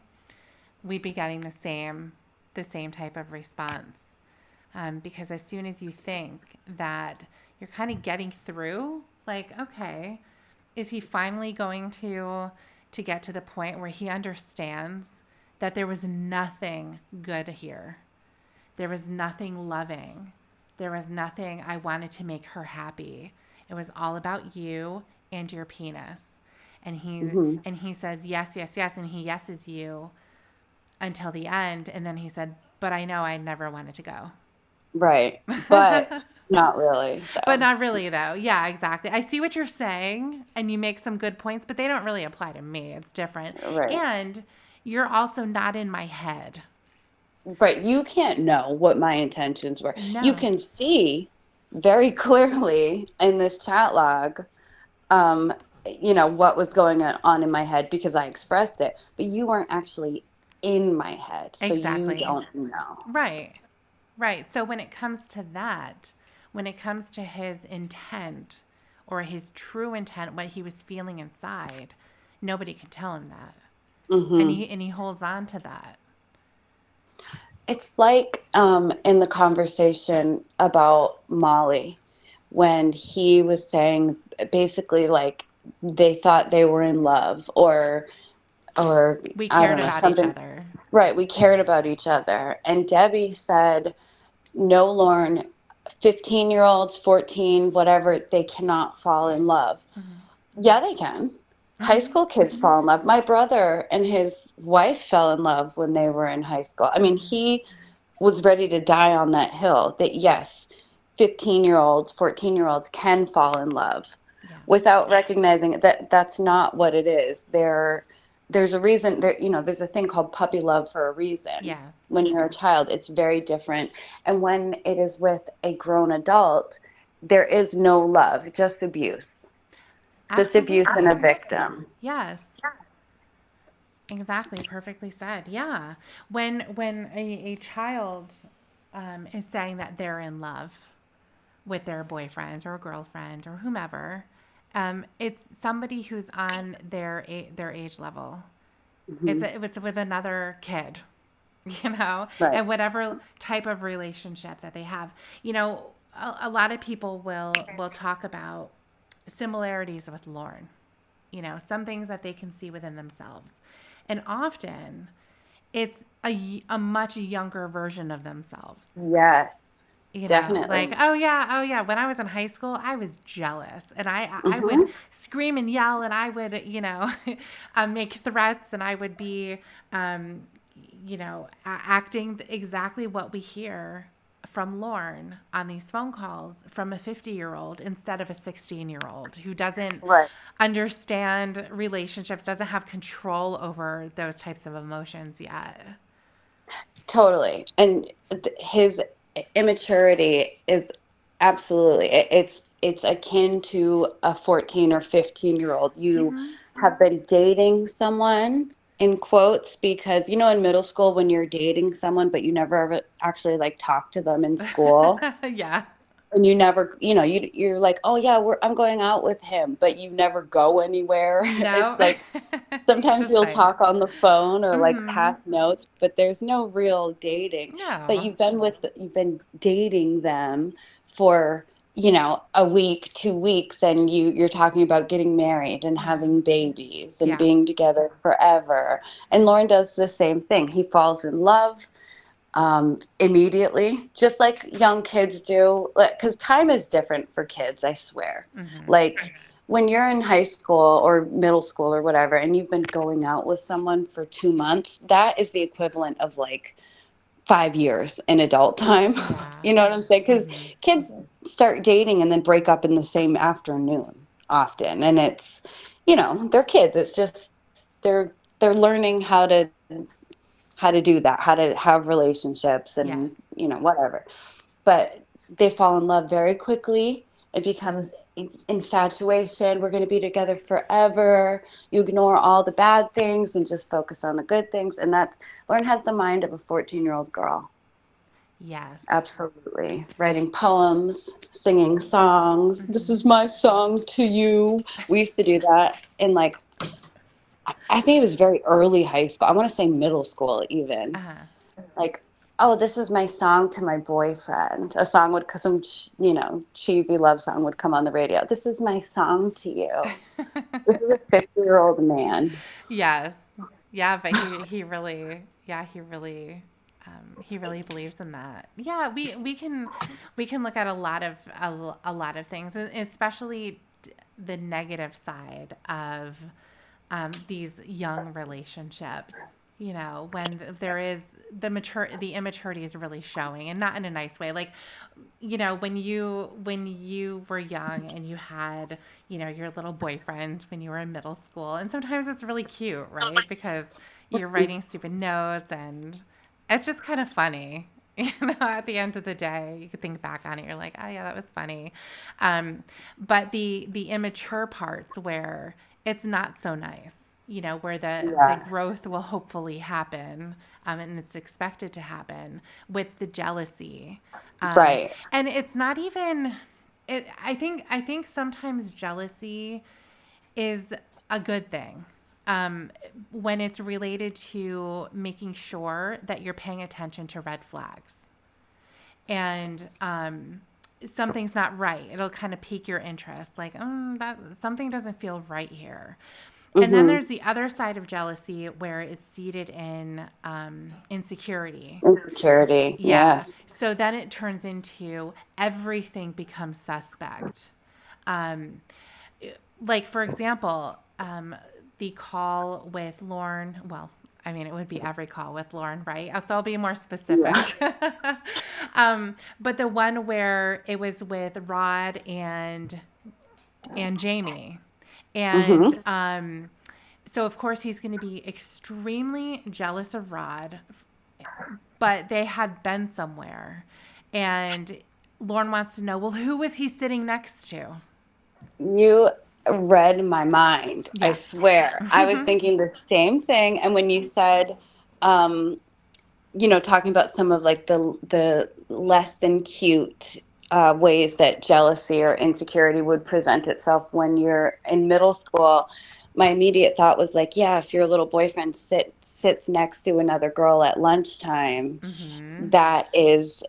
we'd be getting the same type of response. Because as soon as you think that you're kind of getting through, like, okay, is he finally going to get to the point where he understands that there was nothing good here? There was nothing loving. There was nothing I wanted to make her happy. It was all about you and your penis. And he Hmm. and he says yes, yes, yes, and he yeses you until the end. And then he said, "But I know I never wanted to go." Right. But not really, But though. not really, though. Yeah, exactly. I see what you're saying, and you make some good points, but they don't really apply to me. It's different. Right. And you're also not in my head. Right. You can't know what my intentions were. You No, can see very clearly in this chat log, um, what was going on in my head because I expressed it, but you weren't actually in my head, so you exactly. don't know. Right, right. So when it comes to that, when it comes to his intent or his true intent, what he was feeling inside, nobody can tell him that. And Hmm. he holds on to that. It's like in the conversation about Molly, when he was saying basically like they thought they were in love, or We I cared don't know, about each something. other. Right, we cared about each other. And Debbie said, no, Lauren, 15-year-olds, 14, whatever, they cannot fall in love. Mm-hmm. Yeah, they can. High Mm-hmm. school kids fall in love. My brother and his wife fell in love when they were in high school. I mean, Mm-hmm. he was ready to die on that hill that, yes, 15-year-olds, 14-year-olds can fall in love Yeah. without recognizing that that's not what it is. There's a reason there, there's a thing called puppy love for a reason. Yes. When you're a child, it's very different. And when it is with a grown adult, there is no love, just abuse and a Absolutely. victim. Yes. Exactly. Perfectly said. Yeah. When a child is saying that they're in love with their boyfriend or girlfriend or whomever, it's somebody who's on their age level. Hmm. It's with another kid, you know, Right. and whatever type of relationship that they have. A lot of people will talk about similarities with Lauren, some things that they can see within themselves. And often it's a much younger version of themselves. Yes, Like, definitely. oh yeah, when I was in high school, I was jealous, and I would Hmm. scream and yell, and I would, make threats, and I would be, um, acting exactly what we hear from Lorne on these phone calls from a 50-year-old instead of a 16-year-old who doesn't Right. understand relationships, doesn't have control over those types of emotions yet. Totally. And his immaturity is absolutely it's akin to a 14 or 15-year-old. You Mm-hmm. have been dating someone in quotes because in middle school when you're dating someone but you never ever actually like talk to them in school. Yeah. And you never, you're like, oh yeah, I'm going out with him, but you never go anywhere. It's No. like You sometimes just you'll say it. talk on the phone or like Mm-hmm. pass notes, but there's no real dating. But No. you've been dating them for, a week, 2 weeks, and you're talking about getting married and Yeah. having babies and Yeah. being together forever. And Lauren does the same thing. He falls in love immediately, just like young kids do. Because time is different for kids, I swear. Mm-hmm. Like when you're in high school or middle school or whatever, and you've been going out with someone for 2 months, that is the equivalent of like 5 years in adult time. Yeah. You know what I'm saying? Because Mm-hmm. kids start dating and then break up in the same afternoon often, and it's they're kids. It's just they're learning how to do that, how to have relationships and, Yes. whatever. But they fall in love very quickly. It becomes infatuation. We're going to be together forever. You ignore all the bad things and just focus on the good things. And Lauren has the mind of a 14-year-old girl. Yes. Absolutely. Writing poems, singing songs. This Mm-hmm. is my song to you. We used to do that in like, I think it was very early high school. I want to say middle school even. Uh-huh. Like, oh, this is my song to my boyfriend. A song would, some, cheesy love song would come on the radio. This is my song to you. This is a 50-year-old man. Yes. Yeah, but he really believes in that. Yeah, we can look at a lot of things, and especially the negative side of these young relationships. When there is the immaturity is really showing, and not in a nice way. Like, when you were young and you had, your little boyfriend when you were in middle school, and sometimes it's really cute, right? Because you're writing stupid notes, and it's just kind of funny. At the end of the day, you could think back on it. You're like, oh yeah, that was funny. But the immature parts where it's not so nice, where the Yeah. growth will hopefully happen, and it's expected to happen with the jealousy, Right. and it's not even. I think sometimes jealousy is a good thing, um, when it's related to making sure that you're paying attention to red flags, and something's not right. It'll kind of pique your interest, like, that something doesn't feel right here. And then Mm-hmm. there's the other side of jealousy where it's seated in insecurity. Insecurity. Yeah. Yes. So then it turns into everything becomes suspect. Um, like, for example, the call with Lauren. Well, I mean, it would be every call with Lauren, right? So I'll be more Yeah. specific. But the one where it was with Rod and Jamie, and Mm-hmm. so of course he's going to be extremely jealous of Rod, but they had been somewhere, and Lauren wants to know, well, who was he sitting next to? You read my mind. I Yeah. swear. I was thinking the same thing. And when you said, um, talking about some of like the less than cute ways that jealousy or insecurity would present itself when you're in middle school, my immediate thought was like, yeah, if your little boyfriend sits next to another girl at lunchtime, Mm-hmm. that is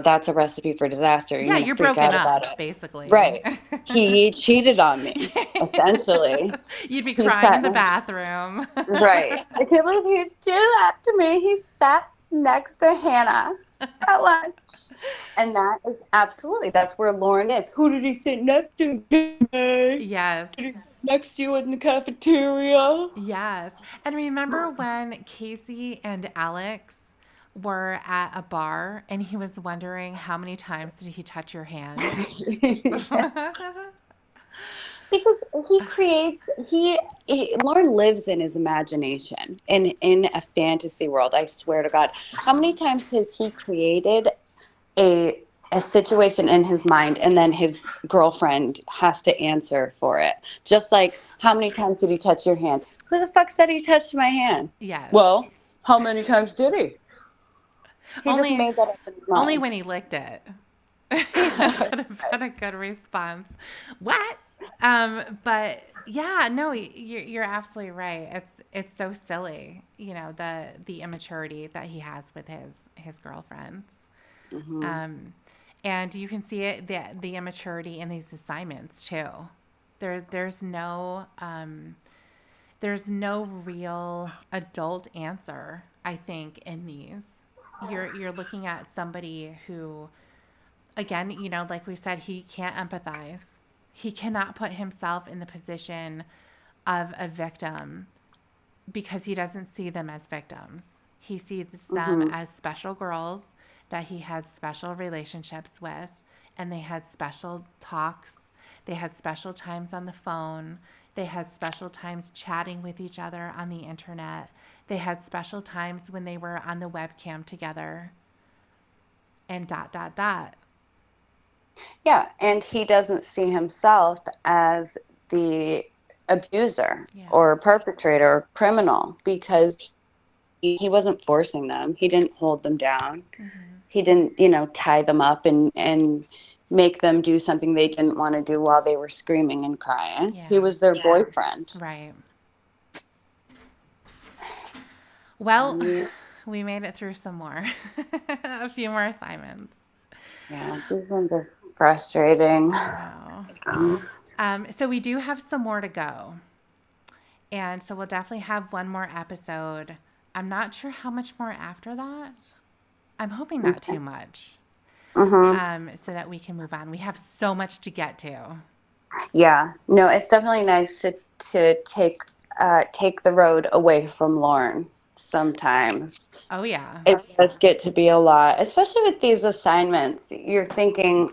that's a recipe for disaster. You're Yeah, going to you're freak broken out about up, it. basically. Right. He cheated on me, essentially. You'd be He crying in sat the next, bathroom. right. I can't believe he'd do that to me. He sat next to Hannah at lunch. And that is absolutely, that's where Lauren is. Who did he sit next to? Jay? Yes. Did he sit next to you in the cafeteria? Yes. And remember when Casey and Alex were at a bar and he was wondering how many times did he touch your hand? Because he creates Lauren lives in his imagination in a fantasy world. I swear to God, how many times has he created a a situation in his mind and then his girlfriend has to answer for it? Just like, how many times did he touch your hand? Who the fuck said he touched my hand? Yes. Well, how many times did he just Only made that up in his only mind. when he licked it. That would have been a good response. What? But yeah, no, you're absolutely right. It's so silly, the immaturity that he has with his girlfriends. Hmm. Um, and you can see it the immaturity in these assignments too. There's no real adult answer, I think, in these. You're looking at somebody who, again, like we said, he can't empathize. He cannot put himself in the position of a victim because he doesn't see them as victims. He sees them Hmm. as special girls that he had special relationships with, and they had special talks. They had special times on the phone. They had special times chatting with each other on the internet. They had special times when they were on the webcam together, and dot, dot, dot. Yeah, and he doesn't see himself as the abuser Yeah. or perpetrator or criminal because he wasn't forcing them. He didn't hold them down. Hmm. He didn't, tie them up and make them do something they didn't want to do while they were screaming and crying. He Yeah. was their boyfriend. Right. Well, Um, we made it through some more, a few more assignments. yeah, these ones are frustrating. I know. So we do have some more to go. And so we'll definitely have one more episode. I'm not sure how much more after that. I'm hoping not Okay. too much, Mm-hmm. so that we can move on. We have so much to get to. Yeah, no, it's definitely nice to take the road away from Lauren sometimes. Oh, yeah. It does get to be a lot, especially with these assignments. You're thinking,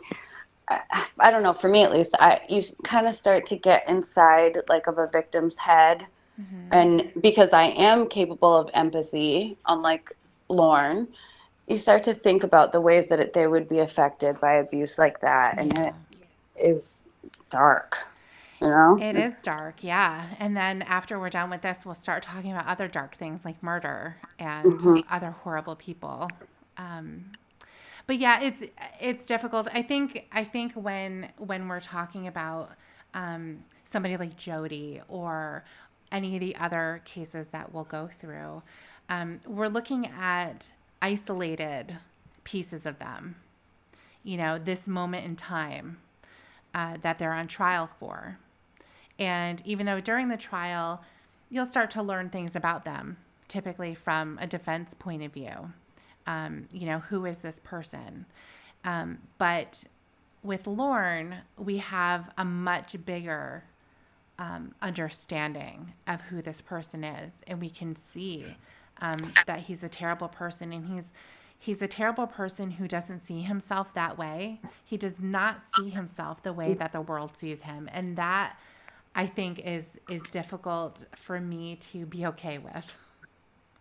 I don't know, for me at least, you kind of start to get inside like of a victim's head, Hmm. and because I am capable of empathy, unlike Lauren, you start to think about the ways that they would be affected by abuse like that, and Yeah. it is dark, you know? It is dark, yeah. And then after we're done with this, we'll start talking about other dark things like murder and Mhm. other horrible people. Um, but yeah, it's difficult. I think when we're talking about somebody like Jody or any of the other cases that we'll go through, we're looking at isolated pieces of them. This moment in time that they're on trial for. And even though during the trial, you'll start to learn things about them, typically from a defense point of view. Who is this person? But with Lorne, we have a much bigger understanding of who this person is, and we can see that he's a terrible person, and he's a terrible person who doesn't see himself that way. He does not see himself the way that the world sees him, and that I think is difficult for me to be okay with,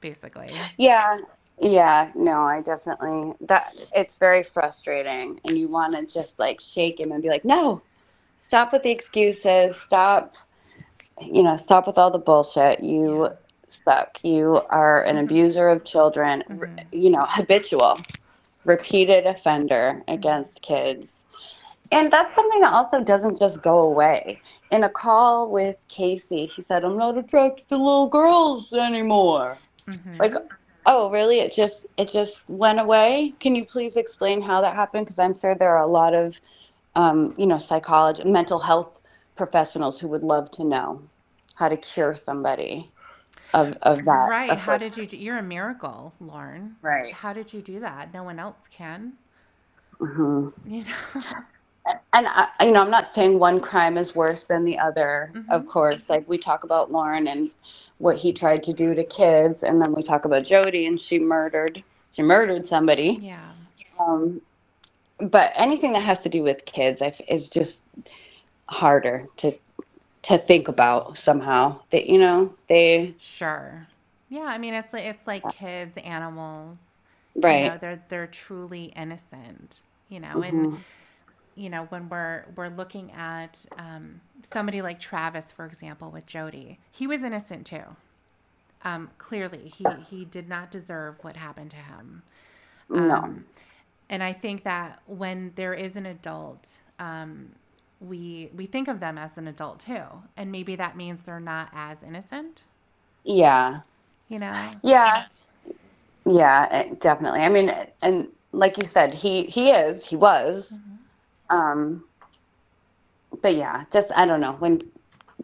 basically. Yeah, yeah, no, I definitely that it's very frustrating, and you want to just like shake him and be like, "No, stop with the excuses. Stop with all the bullshit. Yeah. You suck. You are an abuser of children, Hmm. habitual, repeated offender Hmm. against kids." And that's something that also doesn't just go away. In a call with Casey, he said, "I'm not attracted to little girls anymore." Like, Hmm. Oh, really? It just went away? Can you please explain how that happened? Because I'm sure there are a lot of psychology, mental health professionals who would love to know how to cure somebody of that Right. How did you affliction. do? You're a miracle, Lauren. Right. How did you do that? No one else can. Hmm. You know? And I'm not saying one crime is worse than the other, of Hmm. course. Like we talk about Lauren and what he tried to do to kids, and then we talk about Jody and she murdered somebody. Yeah. Um, but anything that has to do with kids is just harder to think about somehow. That they Sure. Yeah, I mean it's like kids, animals, right. they're truly innocent, and Hmm. when we're looking at somebody like Travis, for example, with Jody, he was innocent too. Clearly, he did not deserve what happened to him. No. And I think that when there is an adult, we think of them as an adult too, and maybe that means they're not as innocent. Yeah. You know. Yeah. Yeah. Definitely. I mean, and like you said, he was. Um, but yeah, just I don't know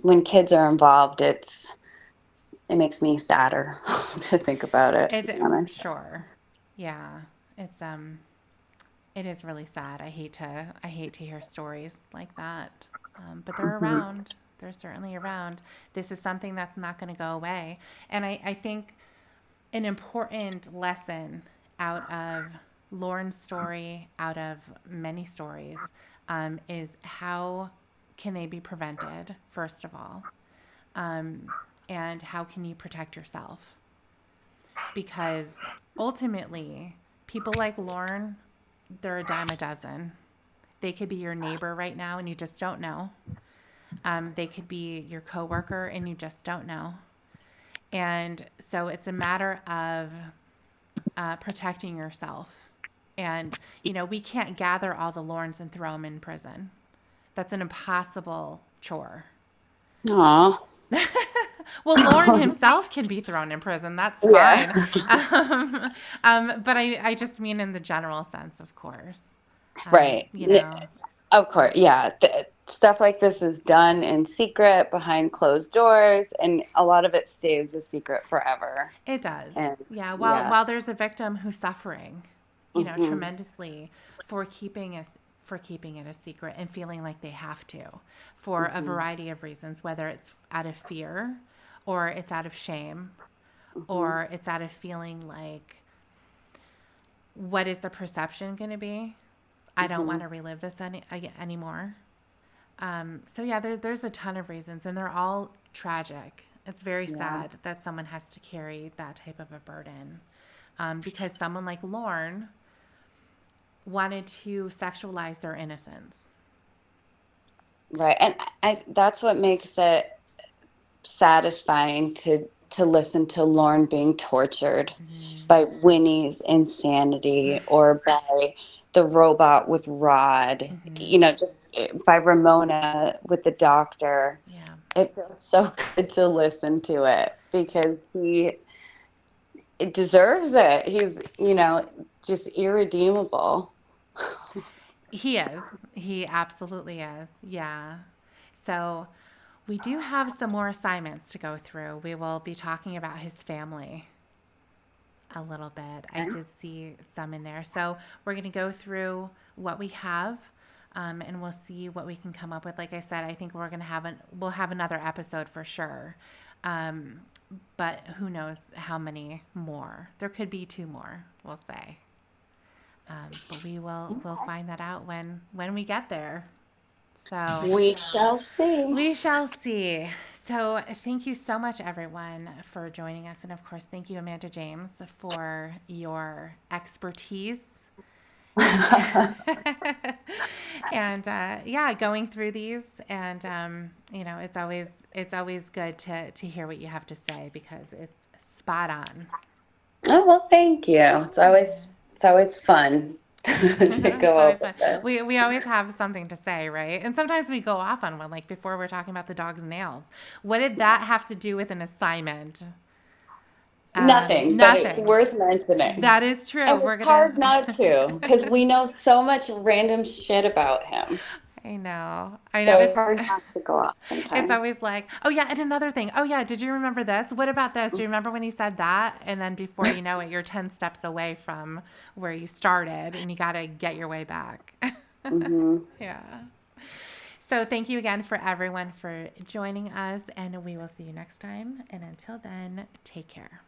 when kids are involved, it makes me sadder to think about it. To It be honest. sure, yeah. It's it is really sad. I hate to hear stories like that, but they're Hmm. around. They're certainly around. This is something that's not going to go away, and I think an important lesson out of Lauren's story, out of many stories, is how can they be prevented, first of all, um, and how can you protect yourself? Because ultimately, people like Lauren, they're a dime a dozen. They could be your neighbor right now and you just don't know. They could be your coworker and you just don't know. And so it's a matter of protecting yourself. And, we can't gather all the Laurens and throw them in prison. That's an impossible chore. Aw. Well, Lauren himself can be thrown in prison. That's Yeah. fine. But I just mean in the general sense, of course. Right. You know, Of course. Yeah. Stuff like this is done in secret behind closed doors, and a lot of it stays a secret forever. it does. And Yeah. While yeah. while there's a victim who's suffering, Hmm. tremendously for keeping it a secret and feeling like they have to, for a Hmm. variety of reasons, whether it's out of fear, or it's out of shame, Hmm. or it's out of feeling like, what is the perception going to be? I don't want Hmm. to relive this anymore. So yeah, there's a ton of reasons, and they're all tragic. It's very Yeah. sad that someone has to carry that type of a burden, because someone like Lorne wanted to sexualize their innocence. Right. And that's what makes it satisfying to listen to Lauren being tortured Mm-hmm. by Winnie's insanity or by the robot with Rod, Mm-hmm. just by Ramona with the doctor. Yeah, It feels so good to listen to it because it deserves it. He's, just irredeemable. he is. He absolutely is. Yeah. So we do have some more assignments to go through. We will be talking about his family a little bit. I Okay. did see some in there. So we're going to go through what we have, and we'll see what we can come up with. Like I said, I think we'll have another episode for sure. Um, but who knows how many more? There could be two more. We'll say. But we'll find that out when we get there. So We shall see. we shall see. So, thank you so much, everyone, for joining us. And of course, thank you, Amanda James, for your expertise. And yeah, going through these, and it's always good to hear what you have to say because it's spot on. Oh, well, thank you. It's always fun to It's go always over fun. this. We always have something to say, right? And sometimes we go off on one, like before we're talking about the dog's nails. What did that have to do with an assignment? Nothing, but it's Nothing. worth mentioning. That is true. And We're it's hard not to, gonna. because we know so much random shit about him. I know. I know. So it's hard not to go off It's sometimes. always like, oh yeah, and another thing. Oh yeah, did you remember this? What about this? Do you remember when he said that? And then before you know it, you're 10 steps away from where you started and you got to get your way back. Hmm. Yeah. So thank you again for everyone for joining us, and we will see you next time. And until then, take care.